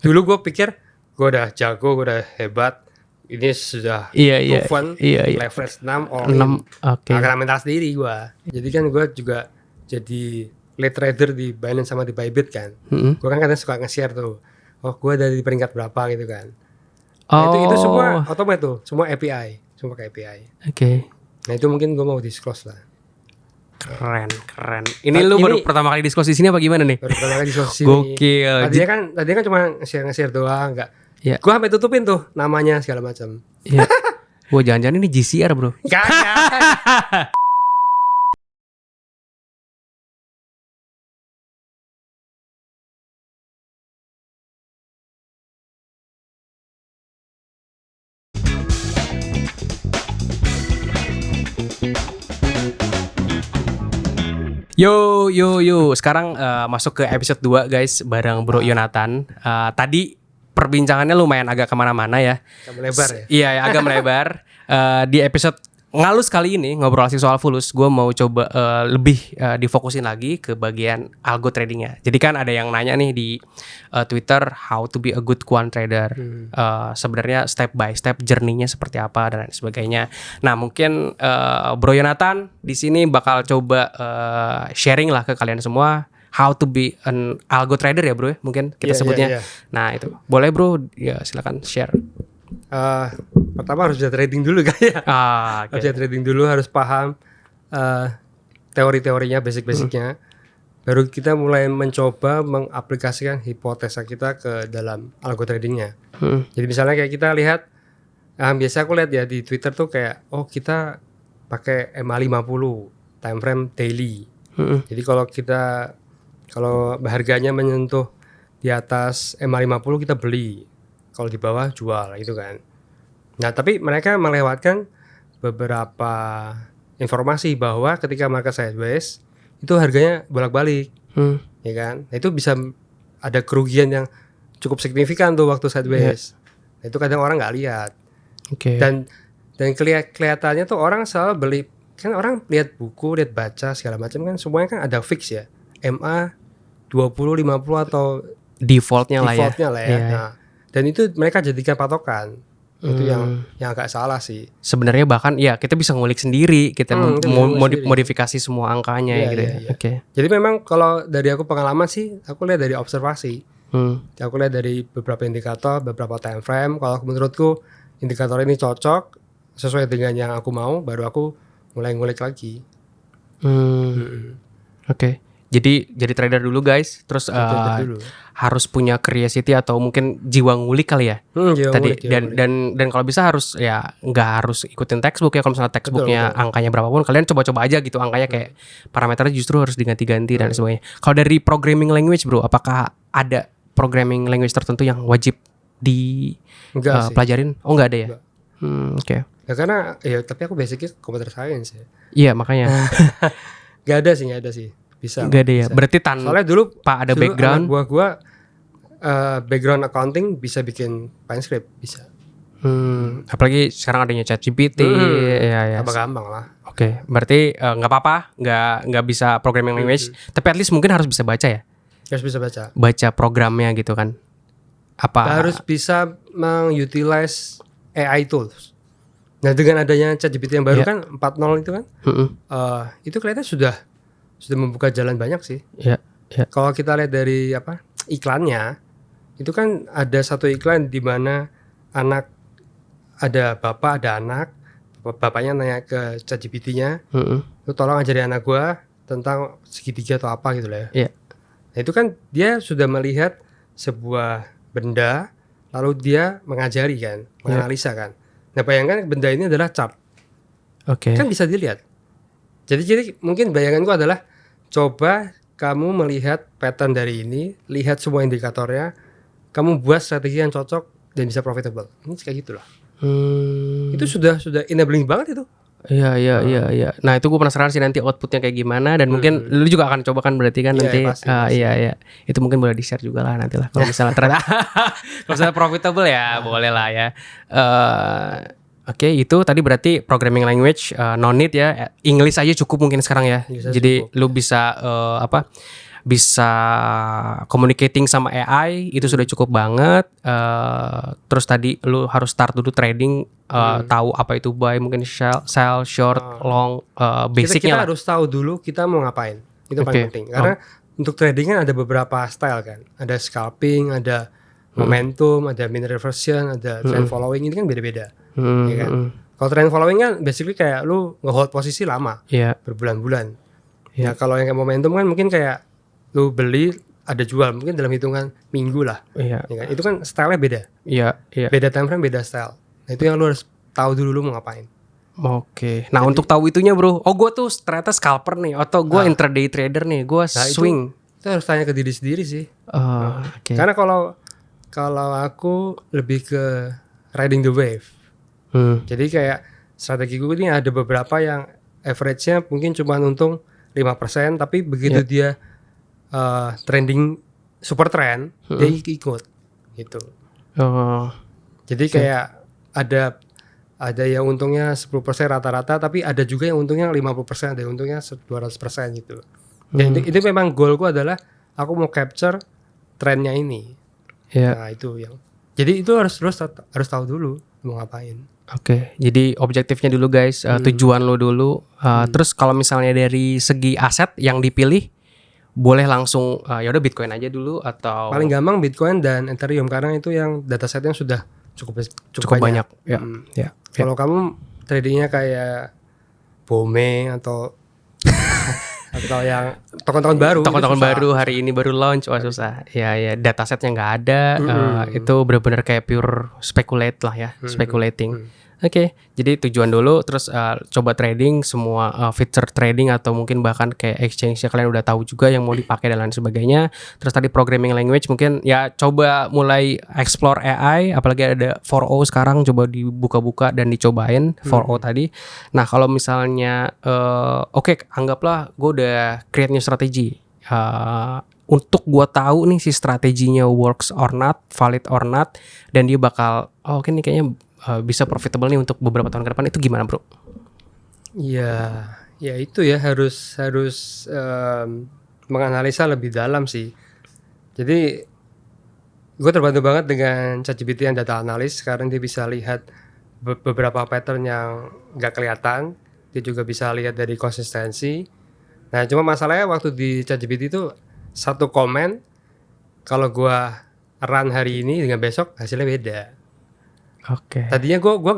Dulu gue pikir gue udah jago, gue udah hebat. Ini sudah proven, leverage 6 all in. Karena mental sendiri gue. Jadi kan gue juga jadi lead trader di Binance sama di Bybit kan. Gue kan kadang suka nge-share tuh. Oh gue ada di peringkat berapa gitu kan. Nah, itu semua otomatis tuh, semua API, semua ke API. Nah itu mungkin gue mau disclose lah. Keren. Ini lu baru pertama kali diskusi di sini apa gimana nih? Baru pertama kali diskusi sini. Gokil. Tadinya kan cuma nge-share doang, enggak. Yeah. Gue sampai tutupin tuh namanya segala macam. Iya. Wah, jangan-jangan ini GCR, bro. Kagak. Yo. Sekarang masuk ke episode 2 guys, bareng Bro Yonatan. Tadi perbincangannya lumayan agak kemana-mana ya. Agak melebar ya? Iya, agak melebar. Di episode ngalus kali ini, ngobrol asik soal fulus, gue mau coba lebih difokusin lagi ke bagian algo tradingnya. Jadi kan ada yang nanya nih di Twitter, how to be a good quant trader. Sebenarnya step by step journey-nya seperti apa dan lain sebagainya. Nah mungkin Bro Yonatan di sini bakal coba sharing lah ke kalian semua. How to be an algo trader ya bro, mungkin kita sebutnya. Nah itu, boleh bro, ya silakan share. Pertama harus bisa trading dulu kan ya. Harus bisa trading dulu, harus paham teori-teorinya, basic-basicnya. Baru kita mulai mencoba mengaplikasikan hipotesa kita ke dalam algo tradingnya. Jadi misalnya kayak kita lihat, biasa aku lihat ya di Twitter tuh kayak, oh kita pakai MA50 time frame daily. Jadi kalau harganya menyentuh di atas MA50 kita beli, kalau di bawah jual gitu kan. Nah tapi mereka melewatkan beberapa informasi bahwa ketika market sideways itu harganya bolak-balik, ya kan. Nah, itu bisa ada kerugian yang cukup signifikan tuh waktu sideways. Nah, itu kadang orang nggak lihat. Dan kelihatannya tuh orang selalu beli, kan orang lihat buku, lihat baca segala macam kan semuanya kan ada fix ya. MA 20, 50 atau defaultnya lah ya. Nah, dan itu mereka jadikan patokan. Itu yang agak salah sih. Sebenarnya bahkan ya kita bisa ngulik sendiri, kita modifikasi semua angkanya gitu ya. Jadi memang kalau dari aku pengalaman sih, aku lihat dari observasi. Aku lihat dari beberapa indikator, beberapa time frame. Kalau menurutku indikator ini cocok sesuai dengan yang aku mau, baru aku mulai ngulik lagi. Jadi trader dulu guys, terus harus punya curiosity atau mungkin jiwa ngulik kali ya. Tadi dan kalau bisa harus ya nggak harus ikutin textbook ya. Kalau misalnya textbooknya angkanya berapapun, kalian coba-coba aja gitu angkanya kayak parameternya justru harus diganti-ganti dan sebagainya. Kalau dari programming language bro, apakah ada programming language tertentu yang wajib dipelajarin? Oh nggak ada ya? Ya karena ya tapi aku basicnya computer science ya. Iya makanya. Gak ada sih. Bisa. Gak ada ya. Berarti soalnya dulu ada background. Anak buah gua background accounting bisa bikin PineScript bisa. Apalagi sekarang adanya ChatGPT. Ya. Gampang lah. Berarti nggak apa-apa, nggak bisa programming language, tapi at least mungkin harus bisa baca ya. Harus bisa baca. Baca programnya gitu kan. Harus bisa mengutilize AI tools. Nah dengan adanya ChatGPT yang baru kan 4.0 itu kan, itu kelihatan sudah membuka jalan banyak sih. Kalau kita lihat dari iklannya, itu kan ada satu iklan di mana ada bapak, ada anak, bapaknya nanya ke ChatGPT-nya, lu tolong ajarin anak gua tentang segitiga atau apa gitu lah ya. Nah itu kan dia sudah melihat sebuah benda, lalu dia mengajari kan, menganalisa kan. Nah bayangkan benda ini adalah chart, kan bisa dilihat. Jadi mungkin bayanganku adalah coba kamu melihat pattern dari ini, lihat semua indikatornya, kamu buat strategi yang cocok dan bisa profitable. Ini kayak gitu lah. Itu sudah enabling banget itu. Iya. Nah itu gue penasaran sih nanti outputnya kayak gimana dan mungkin lu juga akan coba kan berarti kan nanti. Pasti. Iya. Itu mungkin boleh di-share juga lah nanti lah kalau misalnya ternyata kalau misalnya profitable ya boleh lah ya. Itu tadi berarti programming language no need ya. English aja cukup mungkin sekarang ya. Jadi lu bisa bisa communicating sama AI itu sudah cukup banget. Terus tadi lu harus start dulu trading, tahu apa itu buy, mungkin sell, short, long, basicnya kita lah. harus tahu dulu kita mau ngapain. Itu paling penting. Karena untuk trading kan ada beberapa style kan. Ada scalping, ada momentum, ada mean reversion, ada trend following. Ini kan beda-beda. Ya kan? Kalau trend following kan basically kayak lu nge-hold posisi lama, berbulan-bulan. Ya kalau yang kayak momentum kan mungkin kayak lu beli ada jual mungkin dalam hitungan minggu lah. Ya kan? Itu kan stylenya beda. Beda time frame, beda style. Nah itu yang lu harus tahu dulu lu mau ngapain. Oke. Nah, untuk tahu itunya, Bro. Oh, gue tuh ternyata scalper nih, atau gue intraday trader nih, gue swing. Itu harus tanya ke diri sendiri sih. Okay. Karena kalau aku lebih ke riding the wave. Jadi kayak strategi gue ini ada beberapa yang average-nya mungkin cuma untung 5%, tapi begitu dia trending super trend, dia ikut gitu. Jadi kayak ada yang untungnya 10% rata-rata, tapi ada juga yang untungnya 50%, ada yang untungnya 200% gitu. Dan itu memang goalku adalah aku mau capture trendnya ini. Nah itu yang. Jadi itu harus tahu dulu mau ngapain. Oke, jadi objektifnya dulu guys, tujuan lo dulu. Terus kalau misalnya dari segi aset yang dipilih, boleh langsung ya udah Bitcoin aja dulu atau paling gampang Bitcoin dan Ethereum karena itu yang datasetnya sudah cukup banyak. Ya. Kalau kamu tradingnya kayak Bome atau yang token-token baru, hari ini baru launch, susah. Ya datasetnya nggak ada, itu benar-benar kayak pure speculate lah ya, speculating. Oke, jadi tujuan dulu, terus coba trading semua feature trading atau mungkin bahkan kayak exchange-nya kalian udah tahu juga yang mau dipakai dan lain sebagainya. Terus tadi programming language mungkin ya coba mulai explore AI, apalagi ada 4O sekarang, coba dibuka-buka dan dicobain 4O tadi. Nah kalau misalnya anggaplah gue udah create new strategy. Untuk gue tahu nih si strateginya works or not, valid or not, dan dia bakal oke nih kayaknya bisa profitable nih untuk beberapa tahun ke depan, itu gimana bro? Ya itu ya harus menganalisa lebih dalam sih. Jadi gue terbantu banget dengan ChatGPT yang data analis. Sekarang dia bisa lihat beberapa pattern yang gak kelihatan. Dia juga bisa lihat dari konsistensi. Nah cuma masalahnya waktu di ChatGPT itu satu komen kalau gue run hari ini dengan besok hasilnya beda. Oke. Tadinya gue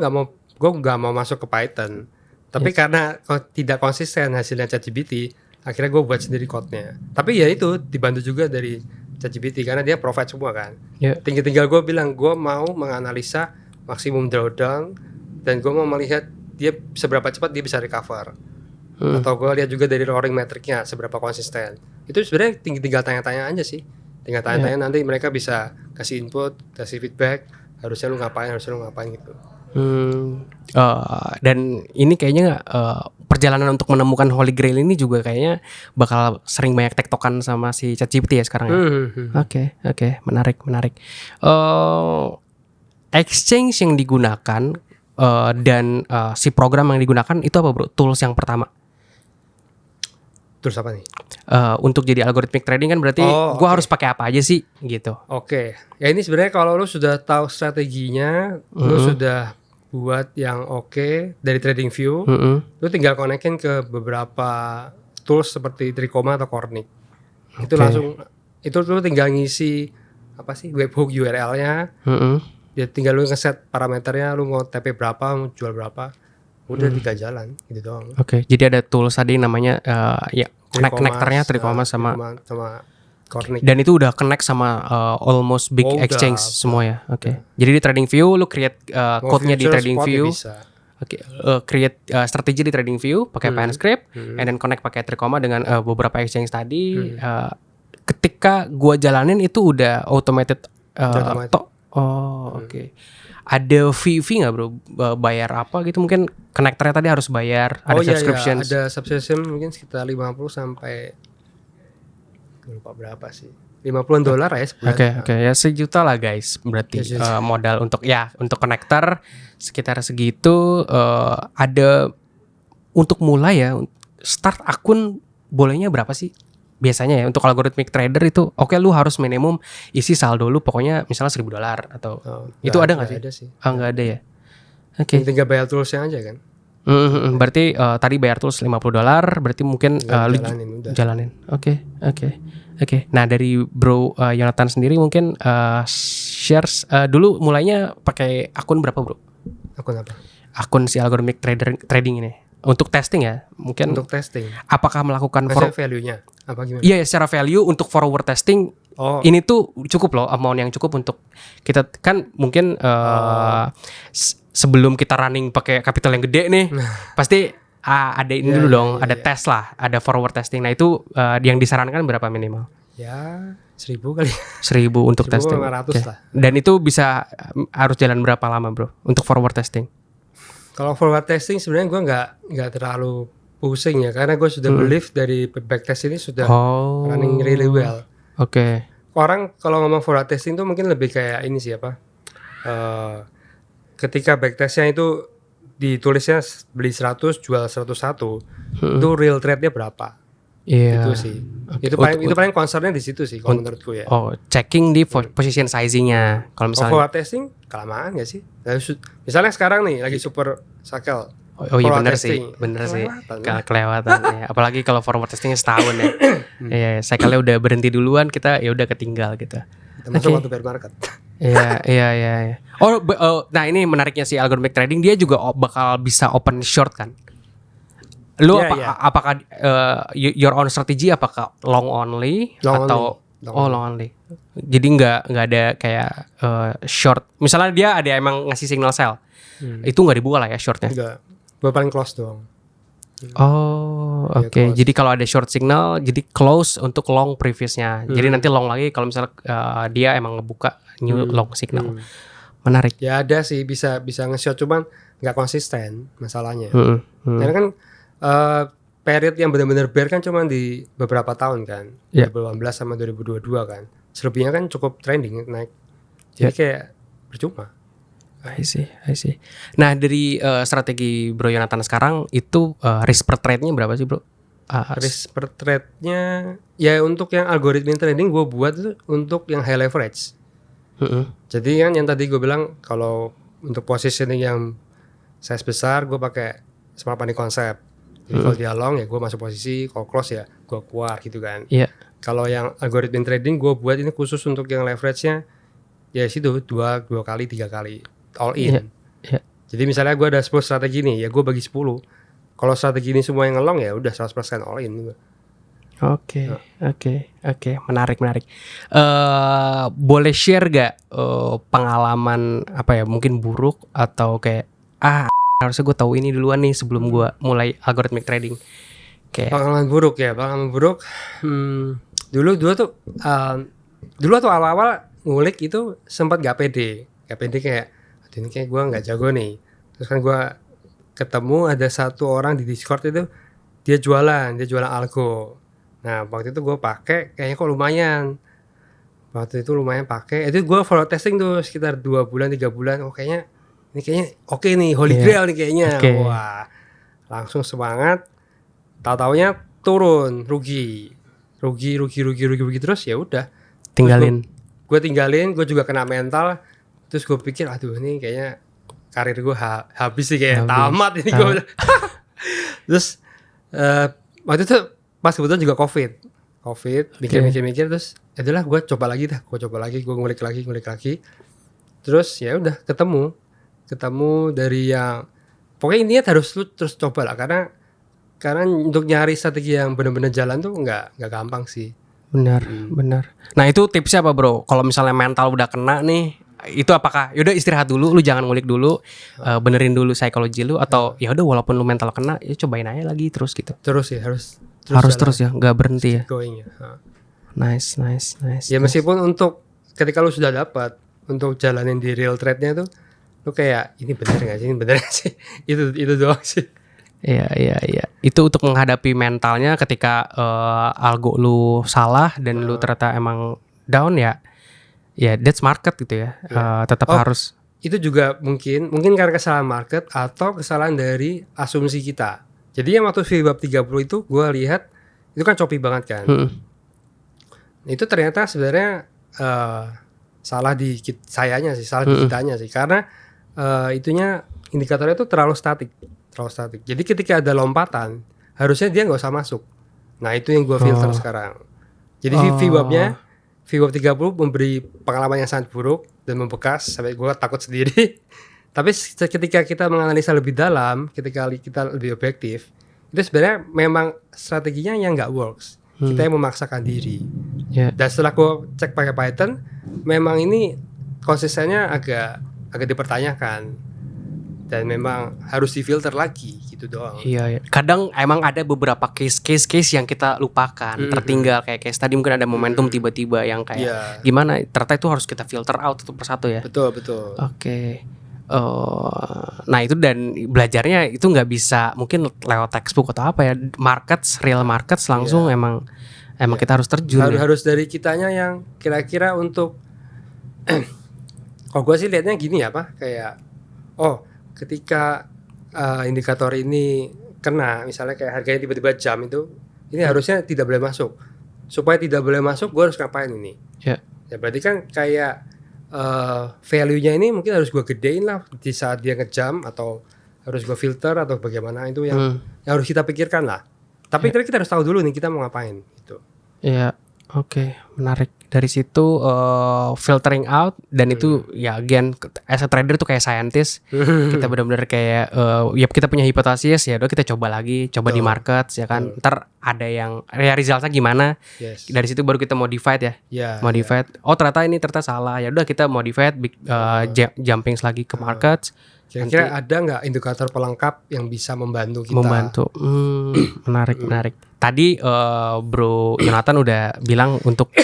nggak mau masuk ke Python, tapi karena tidak konsisten hasilnya ChatGPT, akhirnya gue buat sendiri code-nya. Tapi ya itu dibantu juga dari ChatGPT karena dia provide semua kan. Tinggal gue bilang gue mau menganalisa maksimum drawdown dan gue mau melihat dia seberapa cepat dia bisa recover. Atau gue lihat juga dari roaring metricnya seberapa konsisten. Itu sebenarnya tinggal tanya-tanya aja sih. Tinggal tanya-tanya nanti mereka bisa kasih input, kasih feedback. Harusnya lu ngapain gitu. Dan ini kayaknya perjalanan untuk menemukan Holy Grail ini juga kayaknya bakal sering banyak tektokan sama si ChatGPT ya sekarang ya. Oke, menarik. Exchange yang digunakan dan si program yang digunakan itu apa bro? Tools yang pertama? Tools apa nih? Untuk jadi algorithmic trading kan berarti gue harus pakai apa aja sih gitu. Oke. Ya ini sebenarnya kalau lu sudah tahu strateginya, lu sudah buat yang dari TradingView, lu tinggal konekin ke beberapa tools seperti Trikoma atau Kornik. Itu langsung lu tinggal ngisi webhook URL-nya. Ya tinggal lu ngeset parameternya, lu mau TP berapa, mau jual berapa. Udah 3 jalan gitu doang. Oke, jadi ada tools tadi namanya connectornya Trikoma sama Kornik. Dan itu udah connect sama almost big exchange semua ya. Oke. Jadi di TradingView lu create code-nya di TradingView. Create strategi di TradingView pakai PanScript and then connect pakai Trikoma dengan beberapa exchange tadi. Ketika gua jalanin itu udah automated. Oke. Ada fee nggak bro? Bayar apa gitu? Mungkin connectornya tadi harus bayar. Ada subscription. Ada subscription mungkin sekitar 50 sampai lupa berapa sih? $50 ya sebulan. Oke. Ya $1 lah guys. Berarti modal untuk connector sekitar segitu. Ada untuk mulai ya. Start akun bolehnya berapa sih? biasanya ya untuk algorithmic trader itu oke lu harus minimum isi saldo lu pokoknya misalnya $1,000 atau itu ada nggak sih? Ada sih. Nggak ada ya. Oke. Tinggal bayar toolsnya aja kan. Berarti tadi bayar tools $50 berarti mungkin lu jalanin. Oke. Nah dari Bro Yonatan sendiri mungkin shares dulu mulainya pakai akun berapa bro? Akun apa? Akun si algorithmic trading ini untuk testing ya mungkin. Untuk testing. Apakah melakukan value-nya? Apa gimana? Iya secara value untuk forward testing. Ini tuh cukup loh amount yang cukup untuk kita kan mungkin sebelum kita running pakai capital yang gede nih pasti ada ini dulu dong, ada tes lah, ada forward testing. Nah itu yang disarankan berapa minimal? Ya 1.000 kali. 1.000 untuk testing. 1.500 lah. Dan itu bisa harus jalan berapa lama bro untuk forward testing? Kalau forward testing sebenarnya gue nggak terlalu pusing ya karena gue sudah believe dari backtest ini sudah running really well. Oke. Orang kalau ngomong forward testing tuh mungkin lebih kayak ini sih apa? Ketika backtestnya itu ditulisnya beli 100 jual 101 itu real trade-nya berapa? Itu sih. Itu paling concernnya di situ sih kalau menurutku ya. Checking di position sizing-nya. Kalau misalnya forward testing kelamaan nggak sih? Misalnya sekarang nih lagi super sakel. Iya benar sih. Kelewatan ya. Apalagi kalau forward testingnya setahun ya. Iya, cycle-nya udah berhenti duluan, kita ya udah ketinggal gitu. Termasuk waktu bear market. Iya. Nah ini menariknya si algorithmic trading, dia juga bakal bisa open short kan? Lu apakah your own strategy apakah long only atau long only? Jadi nggak ada kayak short. Misalnya dia ada emang ngasih signal sell, itu nggak dibuka lah ya shortnya? Enggak, gue paling close doang. Oke. Jadi kalau ada short signal, jadi close untuk long previousnya. Jadi nanti long lagi kalau misalnya dia emang ngebuka new long signal. Menarik. Ya ada sih bisa nge-short cuman nggak konsisten masalahnya. Karena kan period yang benar-benar bear kan cuma di beberapa tahun kan. 2018 sama 2022 kan. Selebihnya kan cukup trending naik. Jadi kayak percuma. I see. Nah dari strategi Bro Yonatan sekarang itu risk per trade-nya berapa sih bro? Risk per trade-nya ya untuk yang algoritma trading gue buat itu untuk yang high leverage. Jadi kan yang tadi gue bilang kalau untuk positioning yang size besar gue pakai smart money concept. Jadi kalau dia long ya gue masuk posisi, kalau close ya gue keluar gitu kan. Kalau yang algoritma trading gue buat ini khusus untuk yang leverage-nya ya situ 2 kali 3 kali all in. Jadi misalnya gue ada 10 strategi nih, ya gue bagi 10. Kalau strategi ini semua yang ngelong ya udah 100% all in. Oke. Menarik. Boleh share gak pengalaman apa ya mungkin buruk atau kayak harusnya gue tahu ini duluan nih sebelum gue mulai algorithmic trading. Kayak pengalaman buruk. Dulu tuh awal-awal ngulik itu sempat gak pede kayak ini kayak gue nggak jago nih. Terus kan gue ketemu ada satu orang di Discord itu dia jualan algo. Nah waktu itu gue pakai kayaknya kok lumayan. Waktu itu lumayan pakai. Itu gue follow testing tuh sekitar 2 bulan 3 bulan. Ini kayaknya oke nih, holy grail nih kayaknya. Wah langsung semangat. Tahu-taunya turun, rugi terus ya udah. Tinggalin. Gue tinggalin, gue juga kena mental. Terus gue pikir aduh ini kayaknya karir gue habis sih kayak tamat ini gue. Terus waktu itu pas kebetulan juga covid mikir terus adalah gue coba lagi gue ngulik lagi terus ya udah ketemu dari yang pokoknya intinya harus lu terus coba lah karena untuk nyari strategi yang benar-benar jalan tuh nggak gampang sih. Benar. Nah itu tipsnya apa bro? Kalau misalnya mental udah kena nih, itu apakah yaudah istirahat dulu, lu jangan ngulik dulu, benerin dulu psikologi lu atau ya udah walaupun lu mental kena, ya cobain aja lagi terus gitu. Terus ya, nggak berhenti ya. Going ya. Nice. Ya meskipun untuk ketika lu sudah dapat untuk jalanin di real trade-nya tuh, lu kayak ini bener nggak sih? Itu doang sih. Iya. Itu untuk menghadapi mentalnya ketika algo lu salah dan lu ternyata emang down ya that's market gitu ya. Tetap harus. Itu juga mungkin karena kesalahan market atau kesalahan dari asumsi kita. Jadi yang waktu VWAP 30 itu gue lihat itu kan choppy banget kan. Itu ternyata sebenarnya salah di sayanya sih, salah di kitanya sih, karena itunya indikatornya itu terlalu statik. Jadi ketika ada lompatan, harusnya dia nggak usah masuk. Nah itu yang gue filter sekarang. Jadi VWAP-nya VWAP 30 memberi pengalaman yang sangat buruk dan membekas sampai gue takut sendiri. Tapi ketika kita menganalisa lebih dalam, ketika kita lebih objektif, itu sebenarnya memang strateginya yang nggak works. Kita yang memaksakan diri. Dan setelah gue cek pakai Python, memang ini konsistennya agak dipertanyakan dan memang harus difilter lagi gitu doang. Iya. Kadang emang ada beberapa case yang kita lupakan, tertinggal kayak case tadi mungkin ada momentum tiba-tiba yang kayak gimana? Ternyata itu harus kita filter out satu persatu ya. Betul. Oke. Nah itu dan belajarnya itu nggak bisa mungkin lewat textbook atau apa ya, real markets langsung emang kita harus terjun. Harus dari kitanya yang kira-kira untuk kalau gue sih lihatnya gini ya Pak, kayak ketika indikator ini kena, misalnya kayak harganya tiba-tiba jam itu, ini harusnya tidak boleh masuk. Supaya tidak boleh masuk, gue harus ngapain ini? Ya berarti kan kayak value-nya ini mungkin harus gue gedein lah di saat dia ngejam, atau harus gue filter atau bagaimana, itu yang harus kita pikirkan lah. Tapi kita harus tahu dulu nih kita mau ngapain gitu. Iya, oke, menarik. Dari situ filtering out, dan itu ya again as a trader tuh kayak scientist. Kita benar-benar kayak ya kita punya hipotesis, ya udah kita coba lagi, di markets ya kan. Ntar ada yang resultnya gimana. Dari situ baru kita modified ya. Modified. Oh ternyata salah. Ya udah kita modified, jumping lagi ke markets. Kira-kira ada nggak indikator pelengkap yang bisa membantu kita? Menarik. Tadi Bro Yonatan udah bilang untuk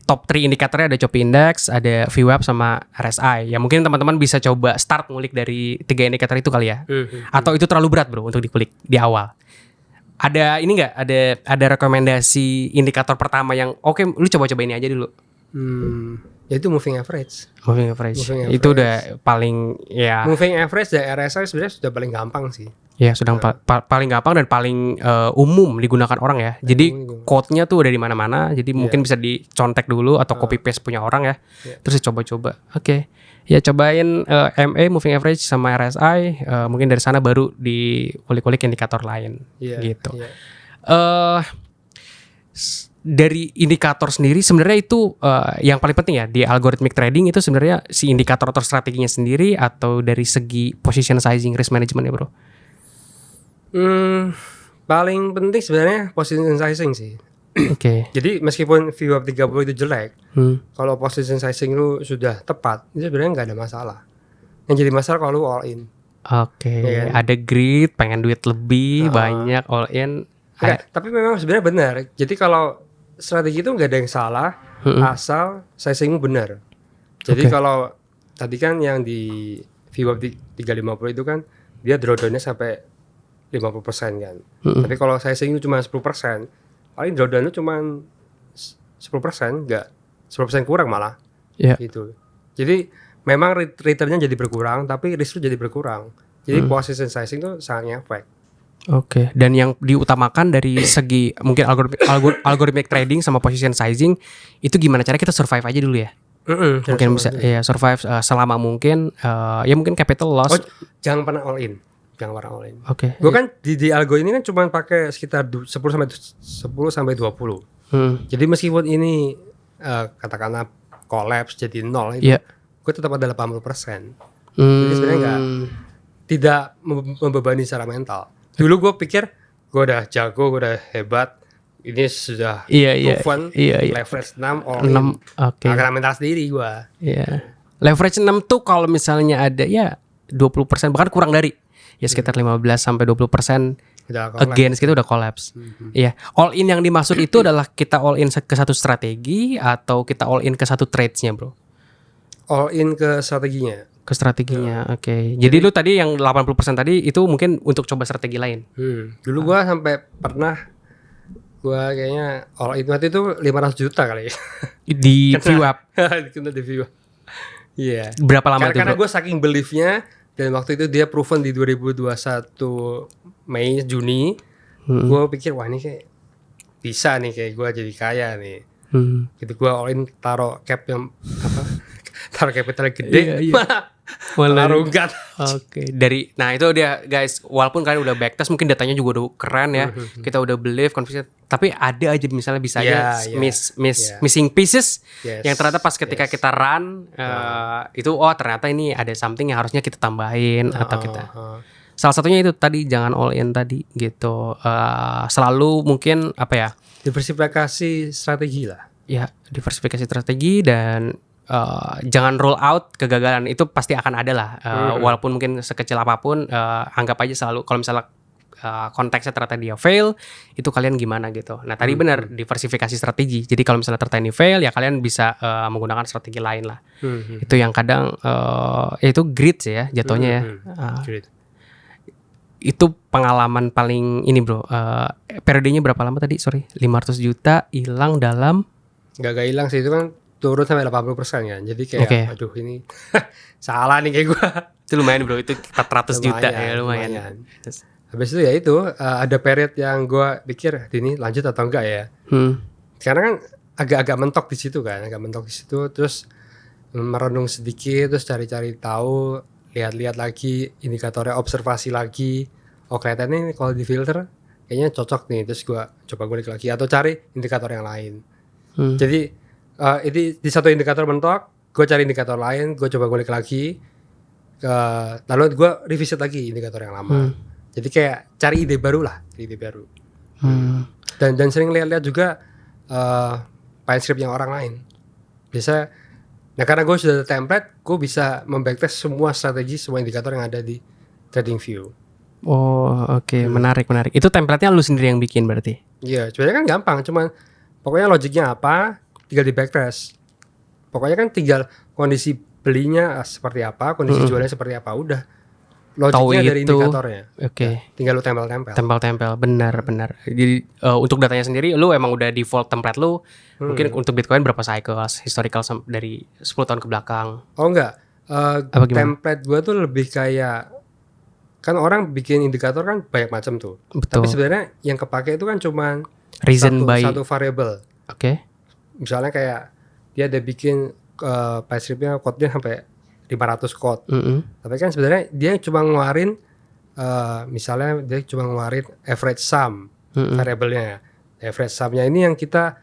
top 3 indikatornya ada Choppy Index, ada VWAP sama RSI. Ya mungkin teman-teman bisa coba start ngulik dari 3 indikator itu kali ya. Atau itu terlalu berat Bro untuk dikulik di awal. Ada ini nggak? Ada rekomendasi indikator pertama yang oke, lu coba ini aja dulu. Ya itu moving average. Itu udah paling ya. Moving average dan RSI sebenarnya sudah paling gampang sih. Ya sudah paling gampang dan paling umum digunakan orang ya. Jadi code-nya tuh udah di mana-mana. Jadi mungkin bisa dicontek dulu atau copy paste punya orang ya. Terus coba-coba. Oke. Ya cobain MA moving average sama RSI. Mungkin dari sana baru dikulik-kulik indikator lain. Gitu. Dari indikator sendiri sebenarnya itu yang paling penting ya di algorithmic trading itu sebenarnya si indikator atau strateginya sendiri, atau dari segi position sizing, risk management ya Bro? Paling penting sebenarnya position sizing sih. Oke. Jadi meskipun VWAP 30 itu jelek, kalau position sizing lu sudah tepat, itu sebenarnya nggak ada masalah. Yang jadi masalah kalau lu all in. Oke. Ya kan? Ada greed, pengen duit lebih banyak, all in. Tapi memang sebenarnya benar. Jadi kalau strategi itu nggak ada yang salah, asal sizingmu benar. Jadi kalau tadi kan yang di VWAP 350 itu kan dia drawdown-nya sampai 50% kan. Tapi kalau sizing itu cuma 10%, paling drawdown itu cuma 10%, enggak 10% kurang malah. Gitu. Jadi memang return-nya jadi berkurang, tapi risk itu jadi berkurang. Jadi position sizing itu sangat ngefek. Oke. Dan yang diutamakan dari segi mungkin algorithmic trading sama position sizing itu gimana cara kita survive aja dulu ya? Mungkin bisa ya survive selama mungkin ya mungkin capital loss. Jangan pernah all in. Oke. Gue kan di algo ini kan cuma pakai sekitar 10 sampai 20. Jadi meskipun ini katakanlah collapse jadi 0 itu, gue tetap ada 80%. Jadi sebenarnya tidak membebani secara mental. Dulu gue pikir gue udah jago, gue udah hebat, ini sudah proven, leverage 6 all in. Karena mental sendiri gue. Leverage 6 tuh kalau misalnya ada ya 20%, bahkan kurang dari ya sekitar 15 sampai 20% against kita udah collapse. Iya. All in yang dimaksud itu adalah kita all in ke satu strategi atau kita all in ke satu trades-nya, Bro? All in ke strateginya. Ke strateginya. Oke. Jadi lu tadi yang 80% tadi itu mungkin untuk coba strategi lain. Dulu gua sampai pernah gua kayaknya all in waktu itu 500 juta kali ya. Di VWAP. Kena di VWAP. Iya. Berapa lama itu? Karena gue saking beliefnya, dan waktu itu dia proven di 2021 Mei Juni, gue pikir wah ini kayak bisa nih kayak gue jadi kaya nih. Gitu gua all in taruh cap yang apa? Taruh capital gede. Malah rugat. Oke. Nah itu dia guys, walaupun kalian udah backtest mungkin datanya juga udah keren ya. Kita udah believe confident, tapi ada aja misalnya bisa aja missing pieces yang ternyata pas ketika kita run itu ternyata ini ada something yang harusnya kita tambahin atau kita. Salah satunya itu tadi jangan all in tadi gitu. Selalu mungkin apa ya? Diversifikasi strategi lah. Ya, diversifikasi strategi dan jangan rule out kegagalan, itu pasti akan ada lah. Walaupun mungkin sekecil apapun, anggap aja selalu kalau misalnya konteksnya ternyata dia fail, itu kalian gimana gitu. Nah tadi benar diversifikasi strategi. Jadi kalau misalnya ternyata ini fail, ya kalian bisa menggunakan strategi lain lah. Itu yang kadang itu grit ya jatuhnya ya. Itu pengalaman paling ini bro. Periodenya berapa lama tadi? Sorry, 500 juta hilang dalam. Gak hilang sih, itu kan turun sampai 80% kan. Jadi kayak aduh ini salah nih kayak gue. Itu lumayan bro, itu 400 juta ya lumayan. Habis itu ya itu ada period yang gue pikir ini lanjut atau enggak ya. Karena kan agak-agak mentok di situ kan, terus merenung sedikit, terus cari-cari tahu, lihat-lihat lagi indikatornya, observasi lagi. Oh kelihatannya ini kalau di filter kayaknya cocok nih, terus gue coba gulik lagi atau cari indikator yang lain. Jadi ini di satu indikator mentok, gue cari indikator lain, gue coba gulik lagi, lalu gue revisit lagi indikator yang lama. Jadi kayak cari ide baru lah, Dan sering lihat-lihat juga PineScript yang orang lain. Biasa, nah karena gue sudah ada template, gue bisa membacktest semua strategi, semua indikator yang ada di TradingView. Oh oke. Menarik. Itu template-nya lu sendiri yang bikin berarti? Iya, sebenarnya kan gampang, cuman pokoknya logiknya apa, tinggal di backtest. Pokoknya kan tinggal kondisi belinya seperti apa, kondisi jualnya seperti apa, udah. Logiknya dari indikatornya. Oke. Ya, tinggal lu tempel-tempel. Benar. Jadi untuk datanya sendiri lu emang udah default template lu. Mungkin untuk Bitcoin berapa cycles, historical dari 10 tahun ke belakang. Oh enggak. Template gua tuh lebih kayak, kan orang bikin indikator kan banyak macam tuh. Betul. Tapi sebenarnya yang kepake itu kan cuma satu variable. Oke. Misalnya kayak dia ada bikin PineScript-nya code-nya sampai 500 code. Tapi kan sebenarnya dia cuma ngeluarin misalnya dia cuma ngeluarin average sum variabelnya. Average sum-nya ini yang kita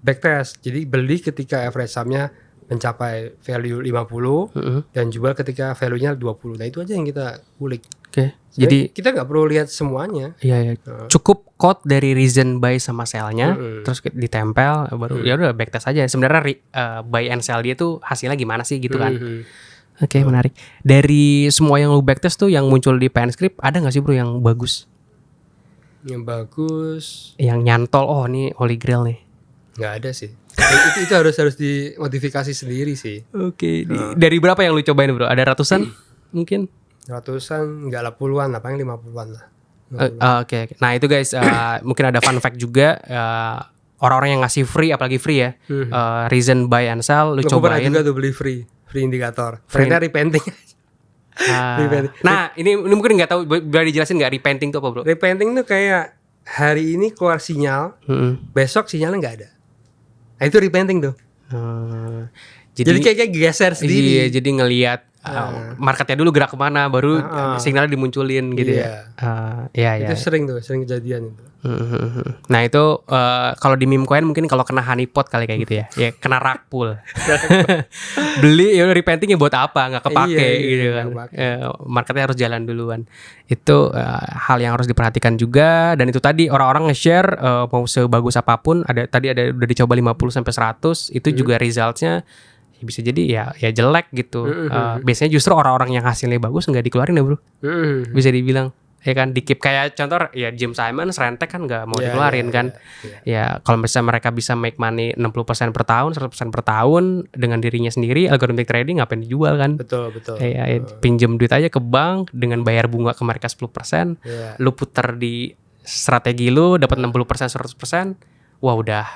backtest. Jadi beli ketika average sum-nya mencapai value 50 dan jual ketika value-nya 20. Nah itu aja yang kita kulik. Oke. Jadi kita nggak perlu lihat semuanya. Iya. Cukup code dari reason buy sama sell-nya, terus ditempel, baru ya udah backtest aja. Sebenarnya buy and sell dia tuh hasilnya gimana sih gitu kan? Oke, menarik. Dari semua yang lu backtest tuh yang muncul di PineScript, ada nggak sih bro yang bagus? Yang bagus? Yang nyantol, oh ini holy grail nih. Nggak ada sih. itu harus dimodifikasi sendiri sih. Oke. Dari berapa yang lu cobain bro? Ada ratusan mungkin? Ratusan, enggak lah, puluhan lah, paling 50-an lah. Oke. Nah itu guys, mungkin ada fun fact juga, orang-orang yang ngasih free, apalagi free ya, reason buy and sell, lu cobain. Gue pernah juga tuh beli free indikator. Free-nya repainting. Nah ini mungkin nggak tahu, boleh dijelasin nggak repainting itu apa bro? Repainting tuh kayak hari ini keluar sinyal, besok sinyalnya nggak ada. Nah itu repainting tuh. Jadi kayak geser sendiri. Iya, jadi ngelihat marketnya dulu gerak kemana, baru sinyalnya dimunculin gitu ya. Itu sering kejadian itu. Nah itu kalau di meme coin mungkin kalau kena honeypot kali kayak gitu ya, ya kena rug pull. Beli ya repainting ya buat apa, nggak kepake gitu kan. Marketnya harus jalan duluan. Itu hal yang harus diperhatikan juga. Dan itu tadi orang-orang nge-share mau sebagus apapun, udah dicoba 50 sampai 100, itu juga resultsnya bisa jadi ya jelek gitu. Biasanya justru orang-orang yang hasilnya bagus nggak dikeluarin ya bro. Bisa dibilang ya kan, dikip kayak contoh ya Jim Simons rentek kan nggak mau dikeluarin kan. Ya kalau misalnya mereka bisa make money 60% per tahun, 100% per tahun dengan dirinya sendiri, algorithmic trading ngapain dijual kan. Betul. Pinjem duit aja ke bank dengan bayar bunga ke mereka 10%, lu putar di strategi lu dapat 60% 100%, wah udah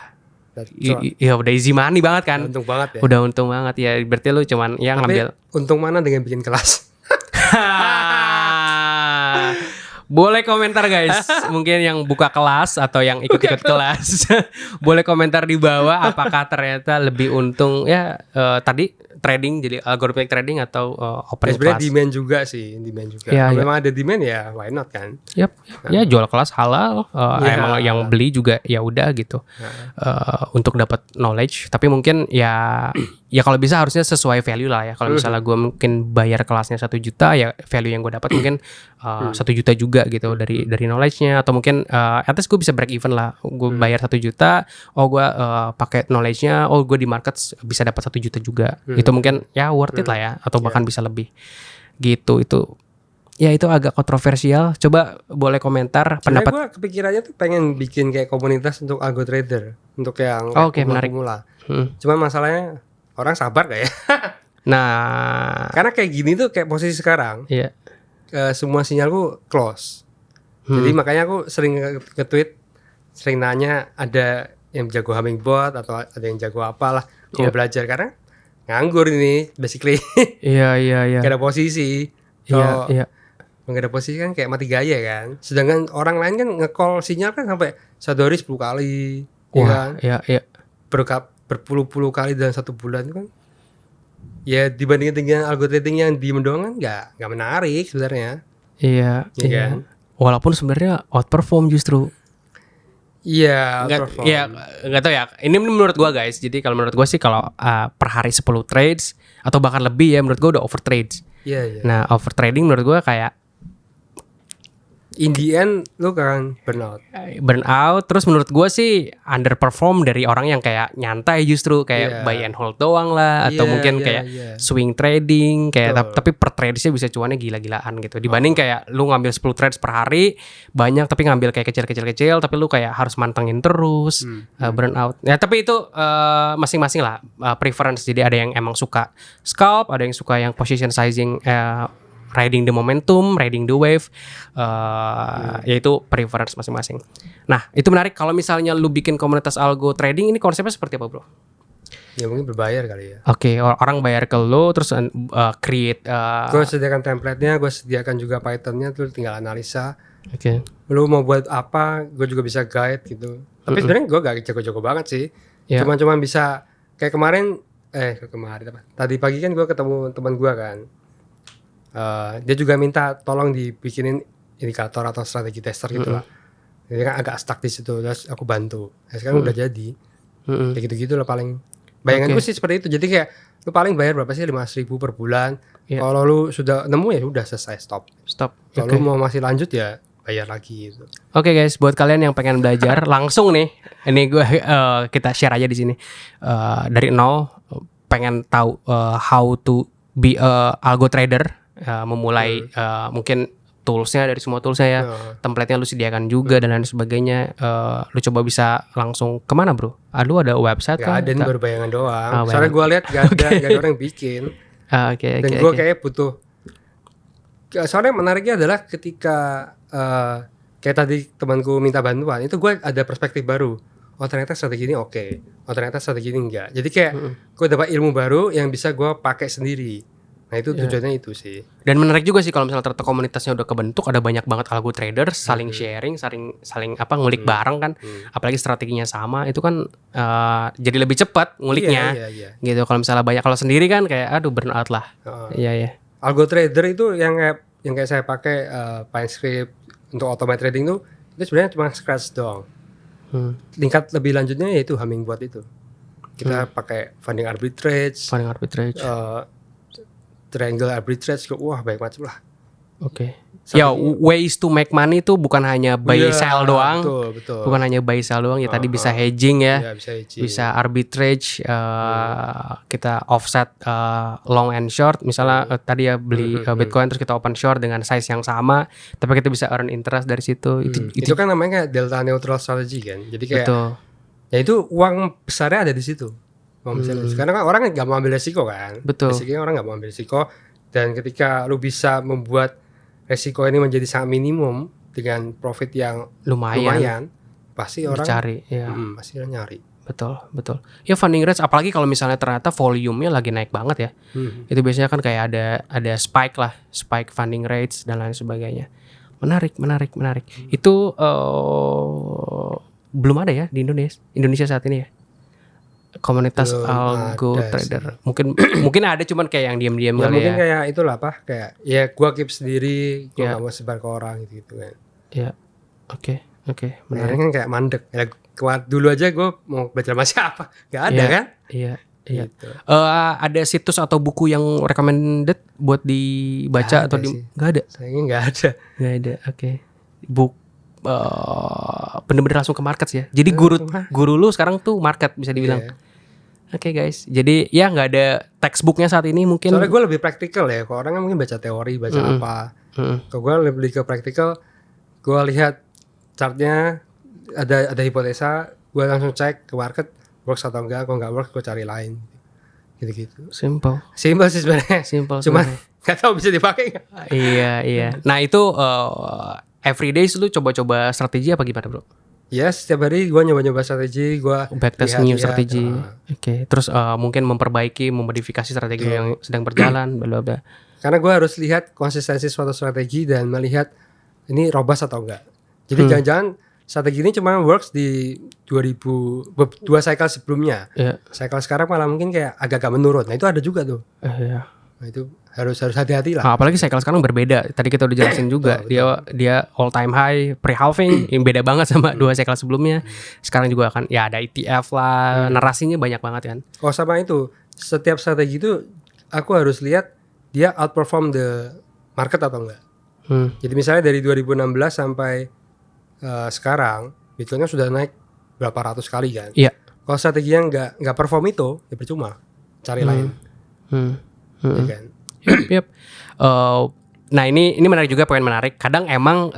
easy money banget kan. Untung banget ya. Udah untung banget ya. Berarti lu cuman yang ngambil. Untung mana dengan bikin kelas? Boleh komentar guys, mungkin yang buka kelas atau yang ikut-ikut kelas, boleh komentar di bawah apakah ternyata lebih untung ya tadi trading jadi algorithmic trading atau open Sebenarnya class. demand juga sih, demand juga. Ya, Kalau ya. memang ada demand ya why not kan? Yap. Ya jual kelas halal, emang yang beli juga ya udah gitu. Untuk dapat knowledge, tapi mungkin ya kalau bisa harusnya sesuai value lah ya. Kalau misalnya gue mungkin bayar kelasnya 1 juta ya value yang gue dapat mungkin 1 juta juga gitu dari knowledge-nya, atau mungkin at least gue bisa break even lah. Gue bayar 1 juta, gue pakai knowledge-nya, gue di market bisa dapat 1 juta juga. Itu mungkin ya worth it lah ya, atau bahkan bisa lebih gitu. Itu agak kontroversial. Coba boleh komentar pendapat. Gue kepikirannya tuh pengen bikin kayak komunitas untuk algo trader, untuk yang menarik. pemula. Cuma masalahnya orang sabar gak ya? Nah, Karena kayak gini tuh kayak posisi sekarang, iya. semua sinyalku close. Jadi makanya aku sering nge-tweet, sering nanya ada yang jago hummingbot atau ada yang jago apalah. Gue belajar karena nganggur ini basically. Iya. Gak ada posisi. Iya. Nggak ada posisi kan kayak mati gaya kan. Sedangkan orang lain kan nge-call sinyal kan sampai 1 hari 10 kali. Wah, ya kan? iya. Berpuluh-puluh kali dalam 1 bulan itu kan. Ya dibandingin dengan algo trading yang diem doang kan nggak menarik sebenarnya. Iya. Kan? Walaupun sebenarnya outperform justru. Iya, nggak tahu ya. Ini menurut gua guys. Jadi kalau menurut gua sih kalau per hari 10 trades atau bahkan lebih ya, menurut gua udah over trades. Iya. Nah, over trading menurut gua kayak in the end lu kan burn out. Terus menurut gue sih underperform dari orang yang kayak nyantai, justru kayak buy and hold doang lah, atau mungkin kayak swing trading kayak tapi per tradesnya bisa cuannya gila-gilaan gitu, dibanding kayak lu ngambil 10 trades per hari banyak tapi ngambil kayak kecil tapi lu kayak harus mantengin terus. Burn out ya, tapi itu masing-masing lah preference. Jadi ada yang emang suka scalp, ada yang suka yang position sizing, riding the momentum, riding the wave, yaitu preference masing-masing. Nah, itu menarik. Kalau misalnya lu bikin komunitas algo trading, ini konsepnya seperti apa, bro? Ya mungkin berbayar kali ya. Oke, orang bayar ke lu, terus create. Gue sediakan template-nya, gue sediakan juga Python-nya, tuh tinggal analisa. Oke. Lu mau buat apa, gue juga bisa guide gitu. Tapi sebenarnya gue gak jago-jago banget sih. Cuma bisa kayak kemarin apa? Tadi pagi kan gue ketemu teman gue kan. Dia juga minta tolong dibikinin indikator atau strategi tester gitu lah. Jadi kan agak stuck di situ, terus aku bantu. Nah, sekarang udah jadi. Kayak gitu-gitu lah paling. Bayanganku sih seperti itu. Jadi kayak lu paling bayar berapa sih, 5.000 per bulan. Kalau lu sudah nemu ya udah selesai, stop. Kalau lu mau masih lanjut ya bayar lagi gitu. Oke guys, buat kalian yang pengen belajar langsung nih, ini gue kita share aja di sini. Dari nol pengen tahu how to be a algo trader. Memulai mungkin toolsnya, dari semua toolsnya ya, template-nya lu sediakan juga dan lain sebagainya. Lu coba bisa langsung kemana, bro? Lu ada website kan? Gak ada, ini baru bayangan doang. Soalnya gue lihat gak ada orang yang bikin. Dan gue kayak butuh. Soalnya menariknya adalah ketika kayak tadi temanku minta bantuan, itu gue ada perspektif baru. Oh ternyata strategi ini oke. Oh ternyata strategi ini enggak. Jadi kayak gue dapat ilmu baru yang bisa gue pakai sendiri. Nah itu tujuannya itu sih. Dan menarik juga sih kalau misalnya ternyata komunitasnya udah kebentuk, ada banyak banget algo traders saling sharing, saling ngulik bareng kan. Apalagi strateginya sama, itu kan jadi lebih cepat nguliknya. Iya. Gitu. Kalau misalnya banyak, kalau sendiri kan kayak aduh burn out lah. Iya. Algo trader itu yang kayak saya pakai PineScript untuk automate trading itu sebenarnya cuma scratch doang. Tingkat lebih lanjutnya yaitu hummingbot itu. Kita pakai funding arbitrage. Triangle arbitrage, wah banyak macam lah. Oke. Ya ways to make money itu bukan hanya buy sell doang. Betul. Bukan hanya buy sell doang ya, tadi bisa hedging ya. Bisa arbitrage, kita offset long and short. Misalnya tadi ya beli Bitcoin terus kita open short dengan size yang sama, tapi kita bisa earn interest dari situ. Itu kan namanya kayak delta neutral strategy kan. Jadi kayak ya itu uang besarnya ada di situ. Karena kan orang nggak mau ambil resiko kan. Basically orang nggak mau ambil resiko, dan ketika lu bisa membuat resiko ini menjadi sangat minimum dengan profit yang lumayan pasti orang cari. Pasti orang nyari. Betul. Ya funding rates, apalagi kalau misalnya ternyata volume-nya lagi naik banget ya. Itu biasanya kan kayak ada spike funding rates dan lain sebagainya. Menarik. Itu belum ada ya di Indonesia saat ini ya. Komunitas Belum algo ada trader. Mungkin ada cuman kayak yang diam-diam Ya kali mungkin ya. kayak itulah apa kayak ya gua keep sendiri, gua Ya. nggak mau sebar ke orang gitu kan. Ya. Oke, Menarik menarik. kan kayak mandek. Ya dulu aja gua mau belajar sama siapa? Gak ada Iya. kan? Iya. Gitu. Ada situs atau buku yang recommended buat dibaca Nggak atau ada di sih. nggak ada? Sayangnya nggak ada. Nggak ada. Oke. Bener-bener langsung ke market ya. Jadi guru lu sekarang tuh market bisa dibilang. Iya. Oke guys. Jadi ya nggak ada textbooknya saat ini mungkin. Soalnya gue lebih praktikal ya. Kalau orang kan mungkin baca teori, baca apa. Kalau gue lebih ke praktikal, gue lihat chartnya ada hipotesa, gue langsung cek ke market works atau enggak. Kalau nggak works, gue cari lain. Gitu-gitu. Simple Sih sebenarnya. Cuman sebenarnya. nggak tahu bisa dipakai nggak. Iya. Nah itu everyday lu coba-coba strategi apa gimana bro? Ya setiap hari gue nyoba-nyoba strategi, gue Backtest new strategi. Oke. Terus mungkin memodifikasi strategi yang sedang berjalan, bla bla bla. Karena gue harus lihat konsistensi suatu strategi dan melihat ini robust atau enggak. Jadi jangan-jangan strategi ini cuma works di 2 cycle sebelumnya. Iya. Cycle sekarang malah mungkin kayak agak-agak menurun. Nah itu ada juga tuh. Iya. Nah itu harus hati-hati lah. Nah, apalagi cycle sekarang berbeda. Tadi kita udah jelasin juga. Dia all time high pre-halving yang beda banget sama 2 cycle sebelumnya. Sekarang juga akan ya ada ETF lah. Narasinya banyak banget kan. Oh sama itu. Setiap strategi itu aku harus lihat dia outperform the market atau enggak. Jadi misalnya dari 2016 sampai sekarang Bitcoinnya sudah naik berapa ratus kali kan. Iya. Kalau strateginya nggak perform itu ya percuma. Cari lain. Ya kan? Yep. Nah ini menarik juga, poin menarik. Kadang emang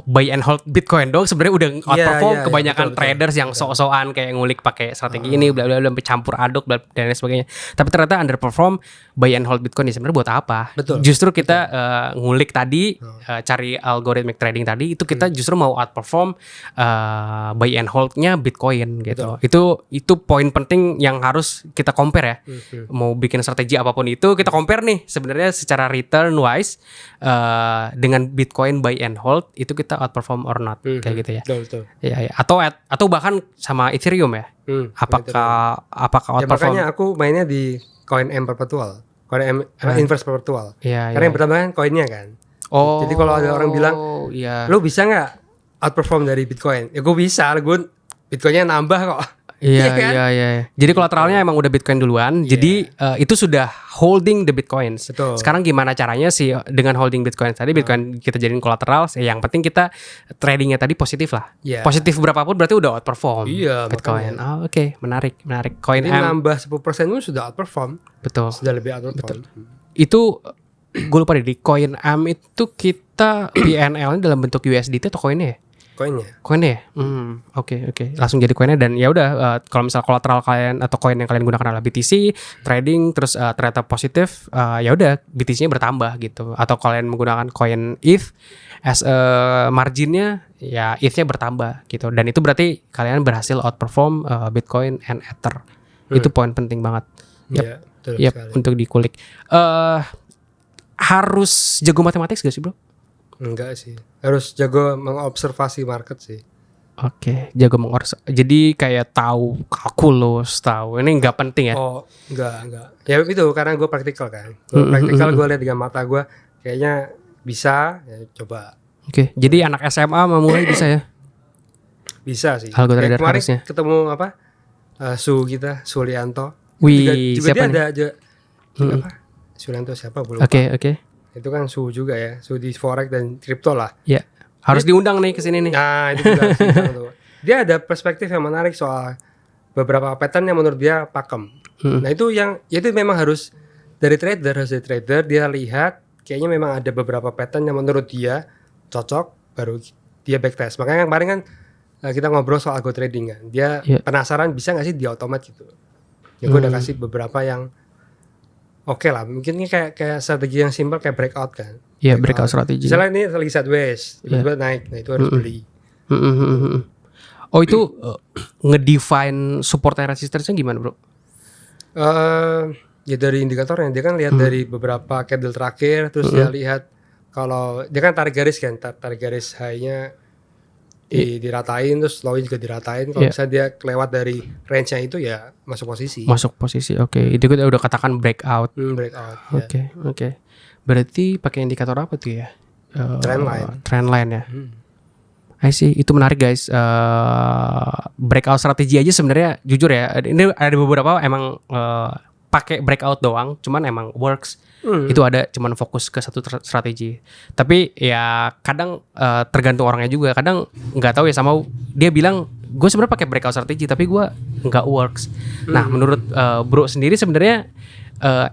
buy and hold Bitcoin dong sebenarnya udah outperform kebanyakan traders yang sok-sokan kayak ngulik pakai strategi ini bla bla bla sampai campur aduk dan lain sebagainya. Tapi ternyata underperform buy and hold Bitcoin ini sebenarnya buat apa? Betul. Justru kita ngulik tadi cari algorithmic trading tadi itu kita justru mau outperform buy and holdnya Bitcoin gitu. Itu poin penting yang harus kita compare ya. Mau bikin strategi apapun itu kita compare nih sebenarnya secara return wise dengan Bitcoin buy and hold itu kita outperform or not kayak gitu ya. Betul. Ya. Atau bahkan sama Ethereum ya. Apakah Ya outperform? makanya aku mainnya di koin M perpetual, koin M inverse perpetual. Iya, Karena yang pertama kan koinnya kan. Oh. Jadi kalau ada orang bilang, iya. lo bisa nggak outperform dari Bitcoin? Ya gue bisa, gue Bitcoinnya nambah kok. Iya, kan? iya. Jadi kolateralnya emang udah Bitcoin duluan. Jadi itu sudah holding the Bitcoins. Betul. Sekarang gimana caranya sih dengan holding Bitcoin tadi Bitcoin kita jadiin kolateral, yang penting kita tradingnya tadi positif lah. Iya. Positif berapapun berarti udah outperform Iya, Bitcoin. Oke, menarik. Coin Jadi M nambah 10% pun sudah outperform. betul. Sudah lebih outperform. Itu gue lupa deh, di coin M itu kita PNL-nya dalam bentuk USDT atau koinnya ya? Koinnya ya? Oke. Langsung jadi koinnya dan ya udah kalau misal kolateral kalian atau koin yang kalian gunakan adalah BTC, trading terus ternyata positif, ya udah BTC-nya bertambah gitu. Atau kalian menggunakan koin ETH as marginnya, ya ETH-nya bertambah gitu. Dan itu berarti kalian berhasil outperform Bitcoin and Ether. Itu poin penting banget. Iya, betul sekali. Untuk dikulik. Harus jago matematik gak sih bro? Enggak sih. Harus jago mengobservasi market sih. Oke, jago jadi kayak tahu kalkulus, tahu ini nggak penting ya? Oh, enggak. Ya itu karena gue praktikal kan. Gue praktikal, gue lihat dengan mata gue kayaknya bisa, ya coba. Oke, jadi anak SMA memulai bisa ya? Bisa sih. Algo trader kemarin harusnya. ketemu apa? Sulianto. Wih, juga siapa dia nih? apa? Sulianto siapa? Belum. Oke. Itu kan juga ya. Di forex dan kripto lah. Ya, harus diundang nih ke sini nih. Nah, itu juga harus diundang tuh. Dia ada perspektif yang menarik soal beberapa pattern yang menurut dia pakem. Nah, itu memang harus dari trader dia lihat kayaknya memang ada beberapa pattern yang menurut dia cocok baru dia backtest. Makanya kemarin kan kita ngobrol soal algo trading kan. Dia penasaran bisa nggak sih dia otomat gitu. Ya gue udah kasih beberapa yang oke lah, mungkin ini kayak strategi yang simpel kayak breakout kan. Iya, breakout strategi. Misalnya ini lagi sideways, tiba-tiba naik, nah itu harus beli. Oh itu ngedefine support and resistance-nya gimana bro? Ya dari indikatornya, dia kan lihat dari beberapa candle terakhir, terus dia lihat kalau dia kan tarik garis kan, tarik garis high-nya diratain, terus low juga diratain. Kalau misalnya dia kelewat dari range-nya itu ya masuk posisi. Masuk posisi, oke. Itu kita udah katakan breakout. Breakout. Oke. Berarti pakai indikator apa tuh ya? Trendline ya. I see, itu menarik guys. Breakout strategi aja sebenarnya jujur ya, ini ada beberapa emang pakai breakout doang, cuman emang works. Itu ada cuman fokus ke satu strategi. Tapi ya kadang tergantung orangnya juga. Kadang nggak tahu ya, sama dia bilang gue sebenarnya pakai breakout strategi tapi gue nggak works. Nah menurut bro sendiri sebenarnya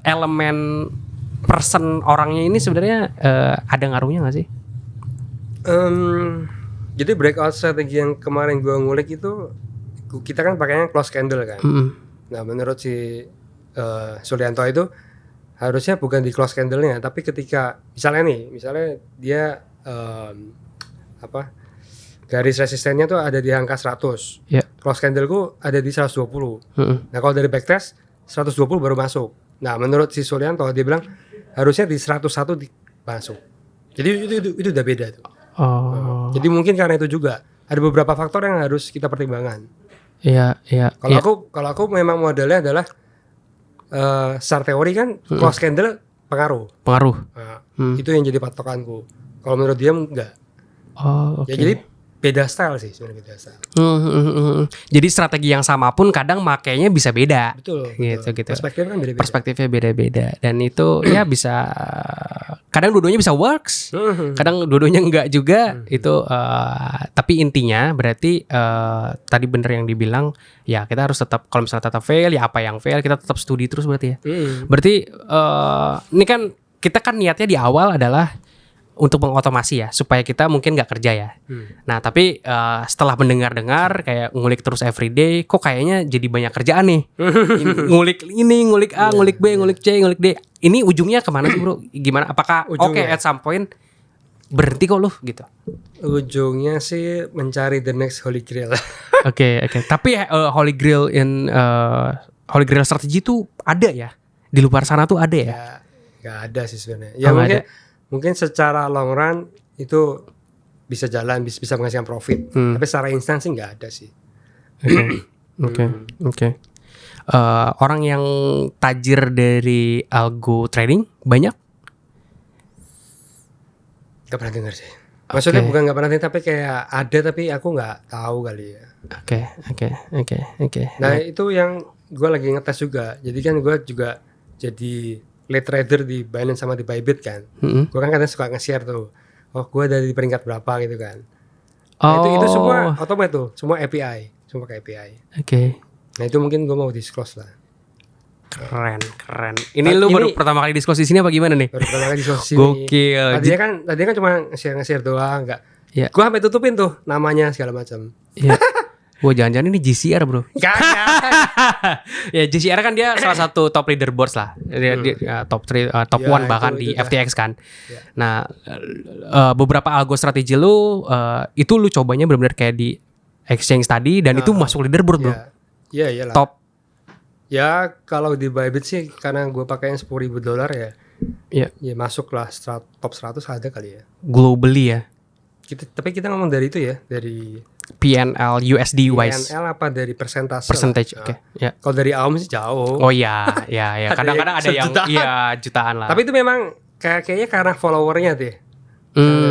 elemen person orangnya ini sebenarnya ada ngaruhnya nggak sih? Jadi breakout strategi yang kemarin gue ngulik itu kita kan pakainya close candle kan. Nah menurut si Sulianto itu harusnya bukan di close candle-nya, tapi ketika misalnya dia garis resistennya tuh ada di angka 100. Close candle-ku ada di 120. Nah, kalau dari backtest 120 baru masuk. Nah, menurut si Sulianto dia bilang harusnya di 101 masuk. Jadi itu udah beda tuh. Jadi mungkin karena itu juga ada beberapa faktor yang harus kita pertimbangkan. Iya. Kalau aku memang modelnya adalah secara teori kan close candle pengaruh. Nah, itu yang jadi patokanku. Kalau menurut dia enggak. Ya jadi beda style sih sebenarnya, beda style. Jadi strategi yang sama pun kadang makainya bisa beda. Betul. Gitu. Perspektifnya kan beda-beda. Perspektifnya beda-beda dan itu ya bisa kadang dua-duanya bisa works, kadang dua-duanya enggak juga. Itu tapi intinya berarti tadi bener yang dibilang ya, kita harus tetap, kalau misalnya tetap fail ya apa yang fail kita tetap studi terus berarti ya. Berarti ini kan kita kan niatnya di awal adalah untuk mengotomasi ya, supaya kita mungkin nggak kerja ya. Nah tapi setelah mendengar-dengar kayak ngulik terus everyday, kok kayaknya jadi banyak kerjaan nih. Ngulik ini, ngulik A, ngulik B, ngulik C, ngulik D. Ini ujungnya kemana sih bro? Gimana? Apakah oke at some point berhenti kok lu gitu? Ujungnya sih mencari the next holy grail. Oke. Tapi holy grail strategi itu ada ya? Di luar sana tuh ada ya? Gak ada sih sebenarnya. Ya mungkin secara long run itu bisa jalan, bisa menghasilkan profit. Tapi secara instan sih nggak ada sih. Oke. Orang yang tajir dari algo trading banyak? Gak pernah dengar sih. Maksudnya bukan gak pernah dengar, tapi kayak ada tapi aku nggak tahu kali ya. Oke. Nah itu yang gue lagi ngetes juga. Jadi kan gue juga jadi lead trader di Binance sama di Bybit kan. Gue kan kadang suka nge-share tuh. Oh gue ada di peringkat berapa gitu kan. Nah, itu semua otomatis tuh, semua API, semua pakai API. Nah itu mungkin gue mau disclose lah. Keren. Ini lu baru pertama kali diskusi di sini apa gimana nih? Baru pertama kali diskusi sini. Gokil. Tadinya kan cuma nge-share doang, enggak. Gue sampai tutupin tuh namanya segala macam. Wah jangan-jangan ini GCR bro. Ya GCR kan dia salah satu top leaderboards lah. Dia top 1 bahkan di FTX kan. Nah beberapa algo strategi lu itu lu cobanya benar-benar kayak di exchange tadi dan itu masuk leaderboard bro. Iya iyalah. Top. Ya kalau di Bybit sih karena gue pakainya $10,000 ya. Ya masuk lah top 100 ada kali ya. Globally ya. Tapi kita ngomong dari itu ya, dari PNL USD wise. PNL apa dari persentase? Oke. Ya. Kalau dari AUM sih jauh. Oh ya. Kadang-kadang ada yang jutaan lah. Tapi itu memang kayaknya karena followernya deh.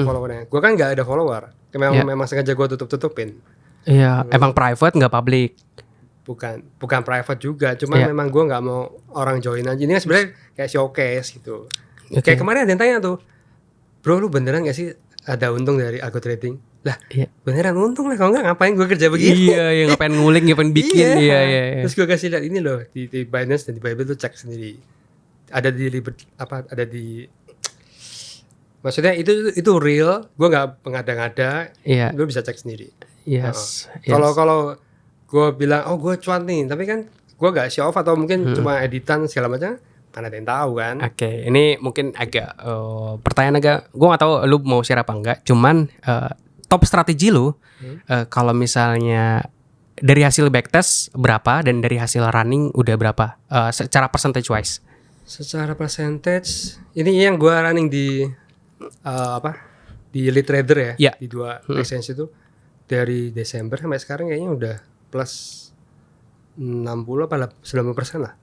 Followernya. Gue kan nggak ada follower. Memang sengaja gue tutupin. Iya. Emang private nggak public. Bukan private juga. Cuma memang gue nggak mau orang join aja. Ini kan sebenarnya kayak showcase gitu. Kayak kemarin ada yang tanya tuh, bro lu beneran nggak sih ada untung dari algo trading? Lah, beneran untung lah, kalau enggak ngapain gue kerja begini? Iya, ngapain ngulik, ngapain bikin. Iya. Terus gue kasih lihat ini loh di Binance dan di Bybit tuh cek sendiri. Ada di maksudnya itu real, gue nggak mengada-ngada. Lu bisa cek sendiri. Yes. Kalau gue bilang gue cuan nih, tapi kan gue nggak show off atau mungkin cuma editan segala macam. Mana ada yang tahu kan? Oke, ini mungkin agak pertanyaan agak, gue nggak tahu lu mau share apa enggak. Cuman top strategi lu kalau misalnya dari hasil backtest berapa dan dari hasil running udah berapa? Secara percentage wise? Secara percentage, ini yang gue running di di Elite Trader ya, Iya. di 2 exchange itu dari Desember sampai sekarang kayaknya udah plus 60 apa 90% lah.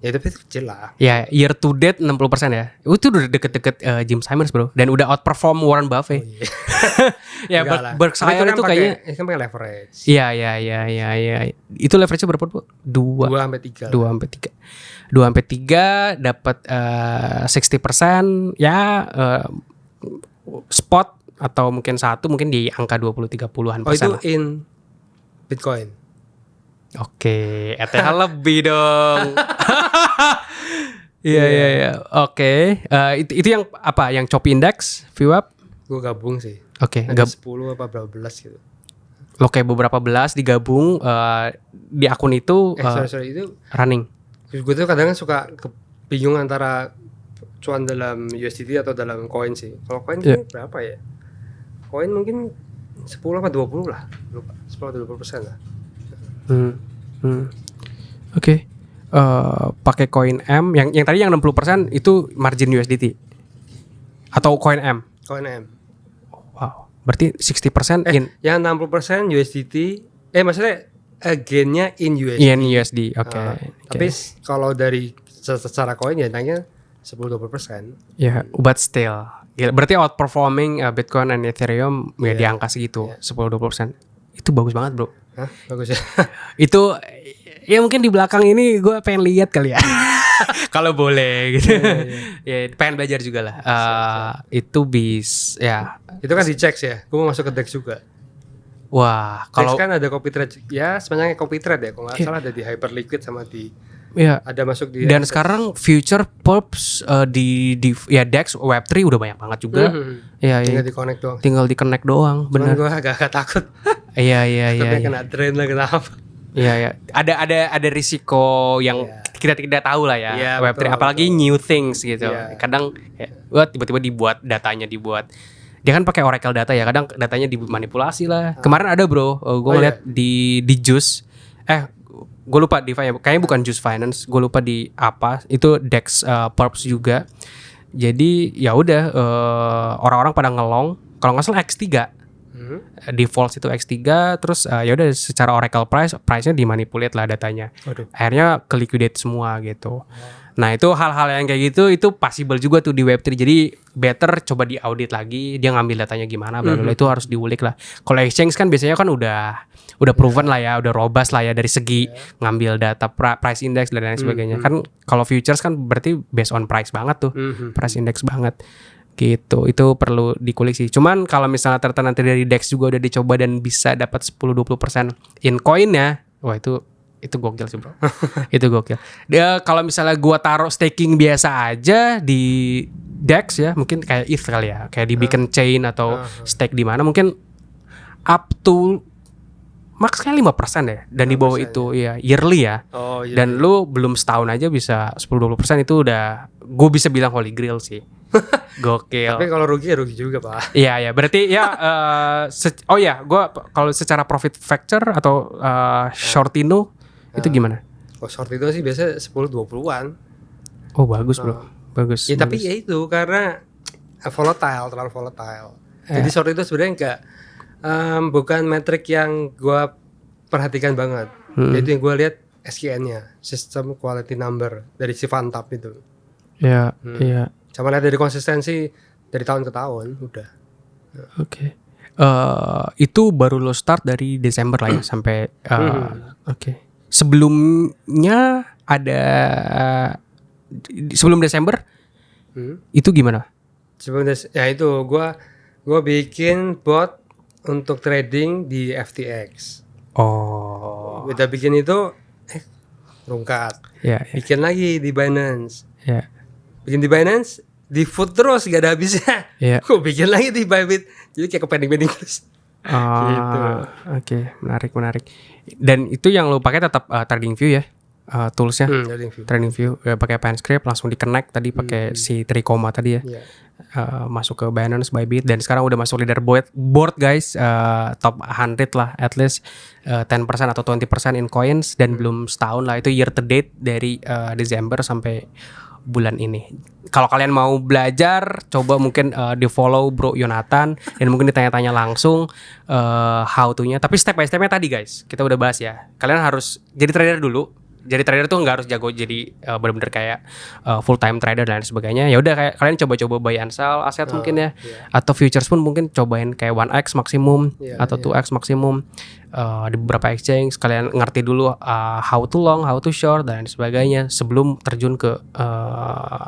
Ya tapi itu kecil lah. Ya, year to date 60% ya. Itu udah deket-deket Jim Simons bro. Dan udah outperform Warren Buffett. Ya, Enggak lah. Berkshire Tapi itu kayaknya. kan pakai leverage. Iya. Itu leverage-nya berapa bro? 2 sampai 3. 2 sampai 3. 2 sampai 3 dapat 60% ya spot atau mungkin satu mungkin di angka 20-30-an persen. Oh itu in Bitcoin. Oke, ETH lebih dong. Iya. Oke. Itu yang apa? Yang Choppy Index, VWAP? Gue gabung sih. Oke, Ada 10 apa berapa belas gitu. Lo kayak beberapa belas digabung di akun itu Sorry itu running. gue tuh kadang suka bingung antara cuan dalam USDT atau dalam koin sih. Kalau koin berapa ya? Koin mungkin 10 apa 20 lah. Lupa. 10 atau 20% lah. Oke. Pakai koin M yang tadi yang 60% itu margin USDT atau koin M. Koin M. Wow. Berarti 60% in Yang 60% USDT. Maksudnya gainnya in USD. in USD. Oke. Tapi kalau dari secara koin ya nanya 10-20%. Ya, but still. Ya, berarti outperforming Bitcoin dan Ethereum ya di angka segitu, 10-20%. Itu bagus banget, bro. Hah? Bagus ya. Itu ya mungkin di belakang ini gue pengen lihat kali ya. Kalau boleh gitu. Ya, pengen belajar juga lah. Itu ya. Itu kan di DEX ya. Gue mau masuk ke DEX juga. Wah, Kalau kalau kan ada copy trade ya sebenarnya copy trade ya. Kalau nggak salah ada di Hyperliquid sama di ya. ada masuk di Dan sekarang future perps di ya DEX Web3 udah banyak banget juga. Ya, tinggal di connect doang. Tinggal di connect doang, Cuman benar. gue agak takut. Iya. Tapi kena drain lah kenapa? Iya. Ada risiko yang kita tidak tahu lah ya. Iya, Web3 betul, apalagi new things gitu. Iya. Kadang wah tiba-tiba datanya dibuat. Dia kan pakai Oracle data ya. Kadang datanya dimanipulasi lah. Kemarin ada bro, gue ngeliat di Juice. Gue lupa DeFi ya. Kayaknya bukan Juice Finance. Gue lupa di apa. Itu DEX perps juga. Jadi ya udah orang-orang pada ngelong. Kalau nggak salah X3. Default itu X3 terus ya udah secara Oracle price-nya dimanipulate lah datanya. Waduh. Akhirnya ke liquidate semua gitu. Nah, itu hal-hal yang kayak gitu itu possible juga tuh di Web3. Jadi better coba di-audit lagi, dia ngambil datanya gimana bla bla itu harus diulik lah. Kalau exchange kan biasanya kan udah proven lah ya, udah robust lah ya dari segi ngambil data price index dan lain sebagainya. Kan kalau futures kan berarti based on price banget tuh. Price index banget. Gitu, itu perlu dikulik sih. Cuman kalau misalnya ternyata nanti dari DEX juga udah dicoba dan bisa dapat 10-20% in coin-nya, wah itu gokil sih bro. Itu gokil. Dia kalau misalnya gua taruh staking biasa aja di DEX ya, mungkin kayak ETH kali ya, kayak dibikin chain atau stake di mana mungkin up to maksnya 5% ya, dan di bawah itu ya yearly ya. Oh, iya. Dan lu belum setahun aja bisa 10-20% itu udah gue bisa bilang holy grail sih. Gokil. Tapi kalau rugi ya rugi juga pak. Iya berarti ya oh ya gue kalau secara profit factor atau shortino itu gimana? Kalau short itu sih biasanya 10-20-an. Oh bagus bro, bagus. Ya tapi ya itu karena volatile, terlalu volatile. Jadi short itu sebenarnya enggak bukan metrik yang gue perhatikan banget. Jadi yang gue lihat SQN-nya, System Quality Number dari si Vantap itu. Iya. Sama lihat dari konsistensi dari tahun ke tahun udah. Oke. Itu baru lo start dari Desember lah ya sampai. Oke. Sebelumnya ada sebelum Desember itu gimana? Ya itu gue bikin bot untuk trading di FTX. Oh. Udah bikin itu rungkat. Ya. Bikin lagi di Binance. Ya. Bikin di Binance, di food terus gak ada habisnya. Iya. Kok bikin lagi di Bybit. Jadi kayak ke pending terus. Gitu. Oke, menarik. Dan itu yang lo pakai tetap TradingView ya, toolsnya. TradingView ya, pakai PanScript langsung di connect tadi pakai si Tricoma tadi ya. Masuk ke Binance, Bybit dan sekarang udah masuk leaderboard guys, top 100 lah at least 10% atau 20% in coins dan belum setahun lah, itu year to date dari Desember sampai bulan ini. Kalau kalian mau belajar, coba mungkin di follow Bro Yonatan dan mungkin ditanya-tanya langsung how to-nya. Tapi step by step-nya tadi guys, kita udah bahas ya. Kalian harus jadi trader dulu. Jadi trader tuh nggak harus jago jadi benar-benar kayak full time trader dan lain sebagainya. Ya udah kayak kalian coba-coba buy and sell aset mungkin ya, atau futures pun mungkin cobain kayak 1x maksimum atau 2x maksimum di beberapa exchange. Kalian ngerti dulu how to long, how to short dan lain sebagainya sebelum terjun ke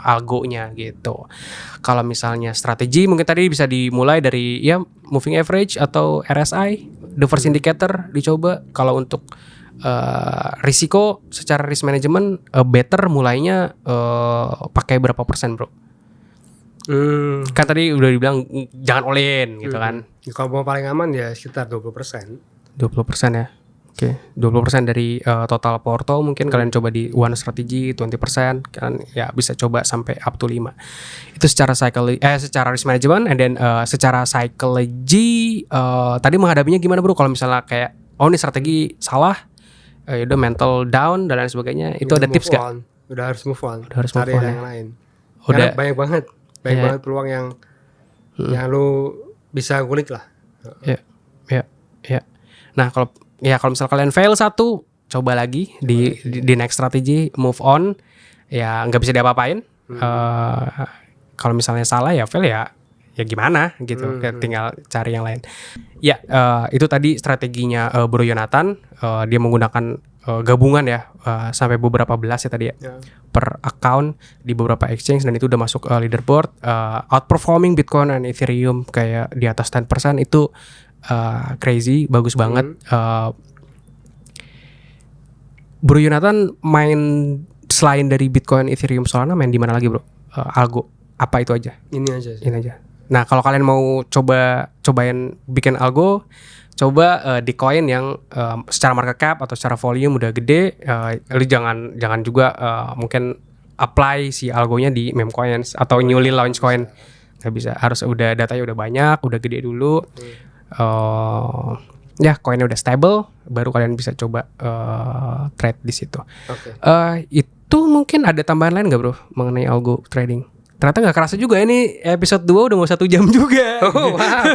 algonya gitu. Kalau misalnya strategi mungkin tadi bisa dimulai dari ya moving average atau RSI, the first indicator dicoba. Kalau untuk risiko secara risk management better mulainya pakai berapa persen bro? Kan tadi udah dibilang jangan all in gitu kan. Kalau mau paling aman ya sekitar 20%. 20% ya. Oke, 20% dari total porto mungkin kalian coba di one strategy 20%, kan ya bisa coba sampai up to 5. Itu secara secara risk management, and then secara psychology tadi menghadapinya gimana bro? Kalau misalnya kayak ini strategi salah, udah mental down dan lain sebagainya, itu ada tips gak? Udah harus move on. Udah harus move cari on yang lain. Karena banyak banget peluang yang lu bisa kulik lah. Ya. Nah kalau misal kalian fail satu, coba lagi di next strategi, move on. Ya nggak bisa diapa-apain. Kalau misalnya salah ya fail ya gimana gitu, tinggal cari yang lain. Ya itu tadi strateginya Bro Yonatan. Dia menggunakan gabungan ya sampai beberapa belas ya tadi ya per account di beberapa exchange, dan itu udah masuk leaderboard, outperforming Bitcoin dan Ethereum kayak di atas 10%. Itu crazy, bagus banget. Bro Yonatan main selain dari Bitcoin, Ethereum, Solana, main di mana lagi bro? Algo apa itu aja? Ini aja. Nah kalau kalian mau cobain bikin algo, coba di coin yang secara market cap atau secara volume udah gede. Lu jangan juga mungkin apply si algonya di meme coins atau newly launch coin. Nggak bisa, harus udah datanya udah banyak, udah gede dulu. Ya coinnya udah stable, baru kalian bisa coba trade di situ. Itu mungkin ada tambahan lain nggak bro mengenai algo trading? Ternyata gak kerasa juga ini episode 2 udah mau 1 jam juga. Oh wow.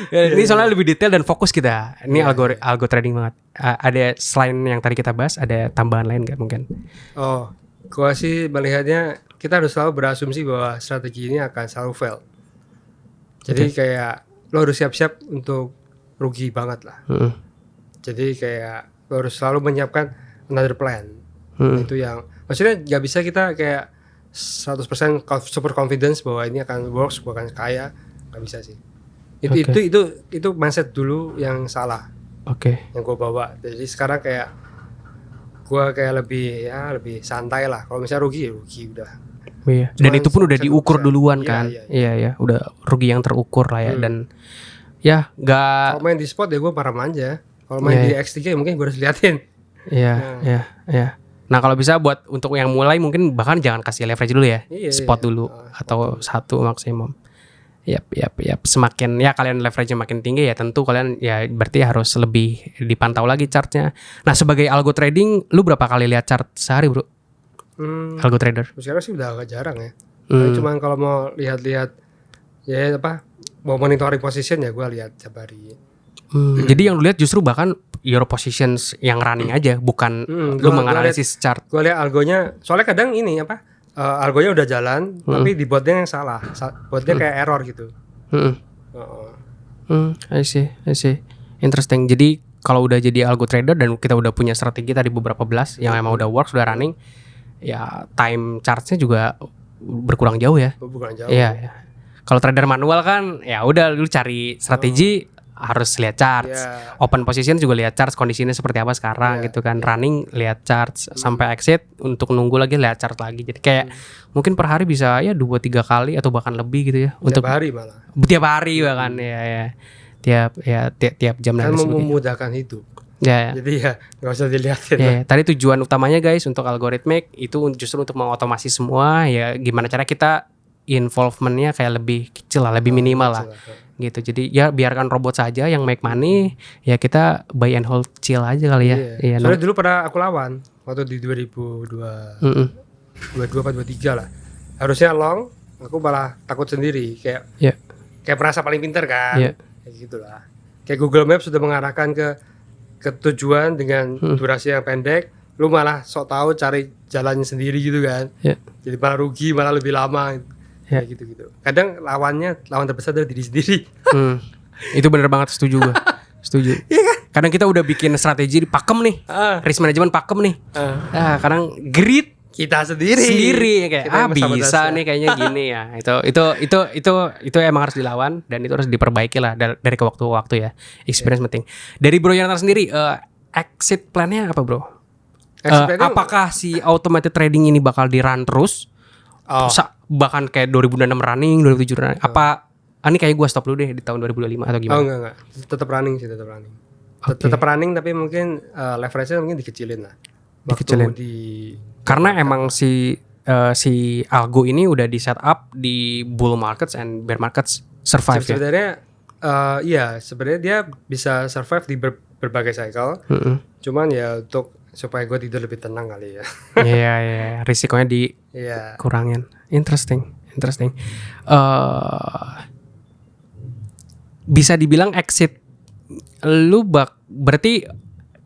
Ini soalnya lebih detail dan fokus kita. Ini algo trading banget. Ada selain yang tadi kita bahas, ada tambahan lain gak mungkin? Gua sih melihatnya kita harus selalu berasumsi bahwa strategi ini akan selalu fail. Jadi kayak lo harus siap-siap untuk rugi banget lah. Jadi kayak lo harus selalu menyiapkan another plan. Itu yang maksudnya gak bisa kita kayak 100% super confidence bahwa ini akan works, gue akan kaya, nggak bisa sih. Itu mindset dulu yang salah. Yang gue bawa. Jadi sekarang kayak gue kayak lebih santai lah. Kalau misalnya rugi udah. Iya. Dan itu pun udah diukur duluan kan. Iya. Udah rugi yang terukur lah ya. Dan ya nggak. Kalau main di spot ya gue parah aja. Kalau main di X3 mungkin gue harus liatin. Iya. Nah kalau bisa buat untuk yang mulai mungkin bahkan jangan kasih leverage dulu ya, spot dulu atau satu maksimum. Yap. Semakin ya kalian leverage makin tinggi ya tentu kalian ya berarti harus lebih dipantau lagi chartnya. Nah sebagai algo trading, lu berapa kali lihat chart sehari bro? Algo trader? Sekarang sih udah agak jarang ya. Cuman kalau mau lihat-lihat mau monitoring position ya gue lihat tiap hari. Jadi yang lu lihat justru bahkan your positions yang running aja, bukan lu menganalisis chart. Gue lihat algonya, soalnya kadang ini algonya udah jalan, tapi di botnya yang salah, botnya kayak error gitu. I see. Interesting. Jadi kalau udah jadi algo trader dan kita udah punya strategi tadi beberapa belas yang emang udah works, udah running, ya time chartnya juga berkurang jauh ya. Iya. Kalau trader manual kan ya udah lu cari strategi, harus lihat charts, open position juga lihat charts kondisinya seperti apa sekarang gitu kan, running lihat charts sampai exit untuk nunggu lagi lihat chart lagi. Jadi kayak mungkin per hari bisa ya 2-3 kali atau bahkan lebih gitu ya. Untuk hari malah. Tiap hari bahkan ya. Tiap jam kan memudahkan hidup. Jadi ya nggak usah dilihatin. Tadi tujuan utamanya guys untuk algoritmik itu justru untuk mengotomasi semua ya, gimana cara kita involvementnya kayak lebih kecil lah, lebih minimal lah. Gitu. Jadi ya biarkan robot saja yang make money, ya kita buy and hold chill aja kali ya. Soalnya dulu pernah aku lawan waktu di 2018 22 apa 23 lah. Harusnya long, aku malah takut sendiri kayak kayak merasa paling pintar kan. Kayak gitulah. Kayak Google Maps sudah mengarahkan ke tujuan dengan durasi yang pendek, lu malah sok tahu cari jalannya sendiri gitu kan. Jadi malah rugi, malah lebih lama kayak gitu-gitu. Kadang lawan terbesar dari diri sendiri. Itu bener banget, setuju gue. Setuju. Kadang kita udah bikin strategi pakem nih, risk management pakem nih. Kadang grit kita sendiri kayak kita bisa nih kayaknya gini ya. Itu emang harus dilawan dan itu harus diperbaiki lah dari ke waktu-waktu ya. Experience penting. Dari Bro Yonatan sendiri, exit plan-nya apa bro? Apakah si automated trading ini bakal di run terus? Bahkan kayak 2006 running, 2007 running. Apa ini kayak gue stop dulu deh di tahun 2025 atau gimana? Enggak. Tetap running sih, tetap running. Tetap running tapi mungkin leverage-nya mungkin dikecilin lah. Dikecilin. Karena emang si algo ini udah di set up di bull markets and bear markets survive sebenarnya, sebenarnya dia bisa survive di berbagai cycle. Cuman ya untuk supaya gue tidur lebih tenang kali ya. Iya, risikonya dikurangin. Interesting. Bisa dibilang exit lu berarti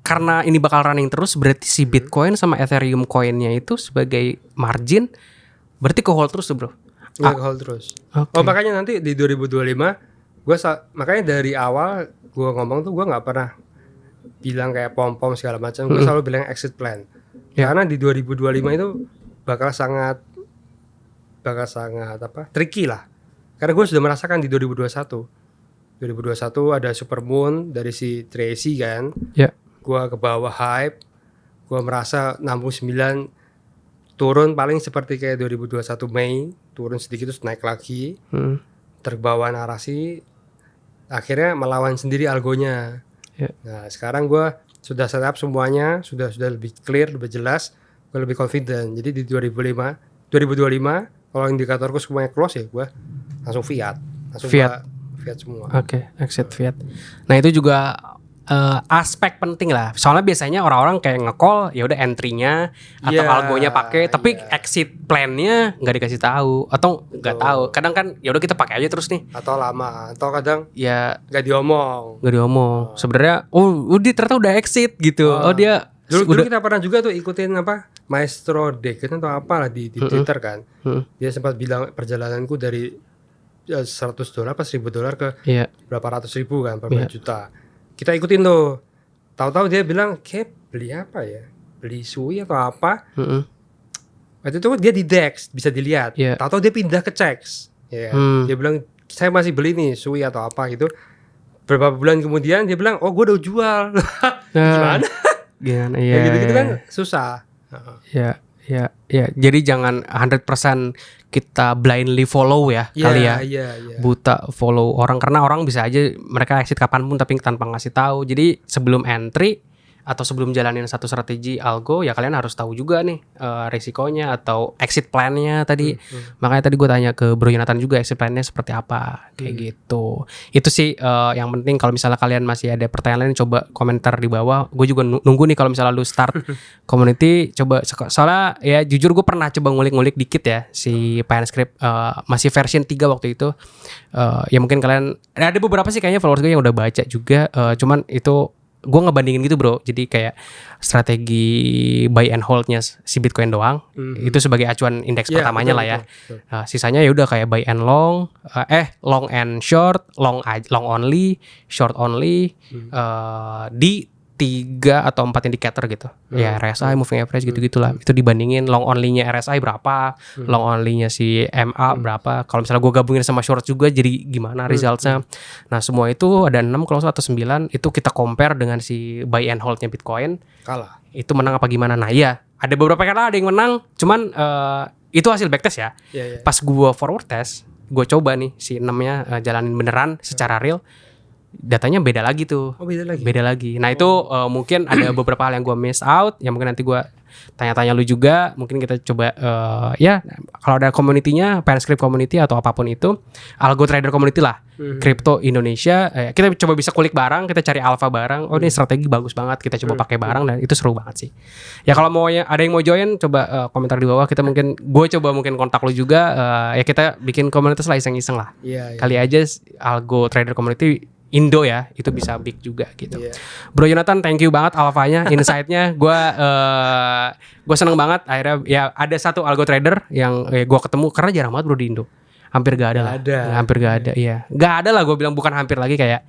karena ini bakal running terus, berarti si Bitcoin sama Ethereum coinnya itu sebagai margin berarti ke hold terus tuh bro? Ke hold terus. Okay. Makanya nanti di 2025 makanya dari awal gue ngomong tuh gue nggak pernah bilang kayak pom-pom segala macam. Gue selalu bilang exit plan. Karena di 2025 itu bakal sangat tricky lah. Karena gue sudah merasakan di 2021 ada supermoon dari si Tracy kan. Gua ke bawah hype, gua merasa 69 turun paling seperti kayak 2021 Mei, turun sedikit terus naik lagi, terbawa narasi, akhirnya melawan sendiri algonya. Nah sekarang gua sudah setup semuanya, sudah lebih clear, lebih jelas, gua lebih confident. Jadi di 2025 kalau indikatorku semuanya close ya gua langsung fiat semua. Oke, exit fiat. Nah itu juga aspek penting lah. Soalnya biasanya orang-orang kayak nge-call ya udah entry-nya atau algonya pakai, tapi exit plan-nya nggak dikasih tahu atau nggak tahu. Kadang kan ya udah kita pakai aja terus nih. Atau lama, atau kadang ya nggak diomong. Sebenarnya dia ternyata udah exit gitu. Dia dulu kita pernah juga tuh ikutin Maestro Degen atau apalah di Twitter kan. Dia sempat bilang perjalananku dari $100 apa $1,000 ke berapa ratus ribu kan, berapa juta. Kita ikutin tuh. Tahu-tahu dia bilang, "Kayak beli apa ya? Beli Sui atau apa?" Waktu itu dia di DEX, bisa dilihat. Tahu-tahu dia pindah ke CEX. Dia bilang, "Saya masih beli nih Sui atau apa gitu." Beberapa bulan kemudian dia bilang, "Oh, gue udah jual." Gimana? Gitu-gitu kan susah. Ya. Jadi jangan 100% kita blindly follow kali ya. Buta follow orang, karena orang bisa aja mereka exit kapanpun tapi tanpa ngasih tahu. Jadi sebelum entry atau sebelum jalanin satu strategi algo ya kalian harus tahu juga nih risikonya atau exit plan-nya tadi. Makanya tadi gue tanya ke Bro Yonatan juga exit plan-nya seperti apa kayak gitu. Itu sih yang penting. Kalau misalnya kalian masih ada pertanyaan lain coba komentar di bawah. Gue juga nunggu nih kalau misalnya lu start community, coba. Soalnya ya jujur gue pernah coba ngulik-ngulik dikit ya si PineScript, masih version 3 waktu itu. Ya mungkin kalian ada beberapa sih kayaknya followers gue yang udah baca juga, cuman itu gue ngebandingin gitu bro. Jadi kayak strategi buy and hold-nya si Bitcoin doang, itu sebagai acuan indeks pertamanya lah ya. Sisanya ya udah kayak buy and long, long and short, long only, short only, di 3 atau 4 indikator gitu. Ya RSI, moving average gitu-gitulah. Itu dibandingin long only-nya RSI berapa, long only-nya si MA berapa. Kalau misalnya gue gabungin sama short juga jadi gimana results-nya. Nah, semua itu ada 6 kalau atau 9 itu kita compare dengan si buy and hold-nya Bitcoin. Kalah. Itu menang apa gimana? Nah, iya. Ada beberapa kali ada yang menang, cuman itu hasil backtest ya. Pas gue forward test, gue coba nih si 6-nya jalanin beneran secara real. datanya beda lagi tuh. Oh, beda lagi. Beda lagi. Nah itu mungkin ada beberapa hal yang gue miss out. Ya mungkin nanti gue tanya-tanya lu juga. Mungkin kita coba ya kalau ada community-nya, PanScript community atau apapun itu, Algo Trader community lah, Crypto Indonesia. Kita coba bisa kulik barang, kita cari alpha barang. Oh ini strategi bagus banget. Kita coba pakai barang dan itu seru banget sih. Ya kalau mau ada yang mau join, coba komentar di bawah. Kita mungkin gue coba mungkin kontak lu juga. Ya kita bikin komunitas lah iseng-iseng lah. Iya. Kali aja Algo Trader community Indo ya, itu bisa big juga gitu. Iya. Bro Jonathan, thank you banget alfanya, insight-nya. Gue seneng banget. Akhirnya ya ada satu algo trader yang gue ketemu karena jarang banget bro di Indo. Hampir gak ada lah. Hampir gak ada, iya. Gak ada lah, gue bilang, bukan hampir lagi, kayak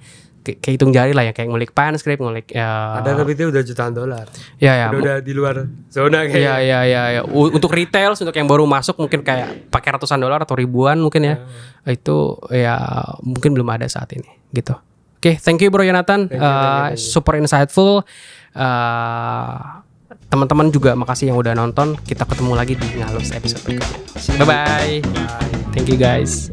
hitung jari lah ya, kayak ngulik PanScript, ngulik ada, tapi itu udah jutaan dolar. Ya. Udah di luar zona kayak. Iya. Untuk retail, untuk yang baru masuk mungkin kayak pakai ratusan dolar atau ribuan mungkin ya. Itu ya mungkin belum ada saat ini gitu. Oke, thank you Bro Jonathan. Thank you. Super insightful. Teman-teman juga makasih yang udah nonton. Kita ketemu lagi di Ngalus episode berikutnya. Bye-bye. Thank you guys.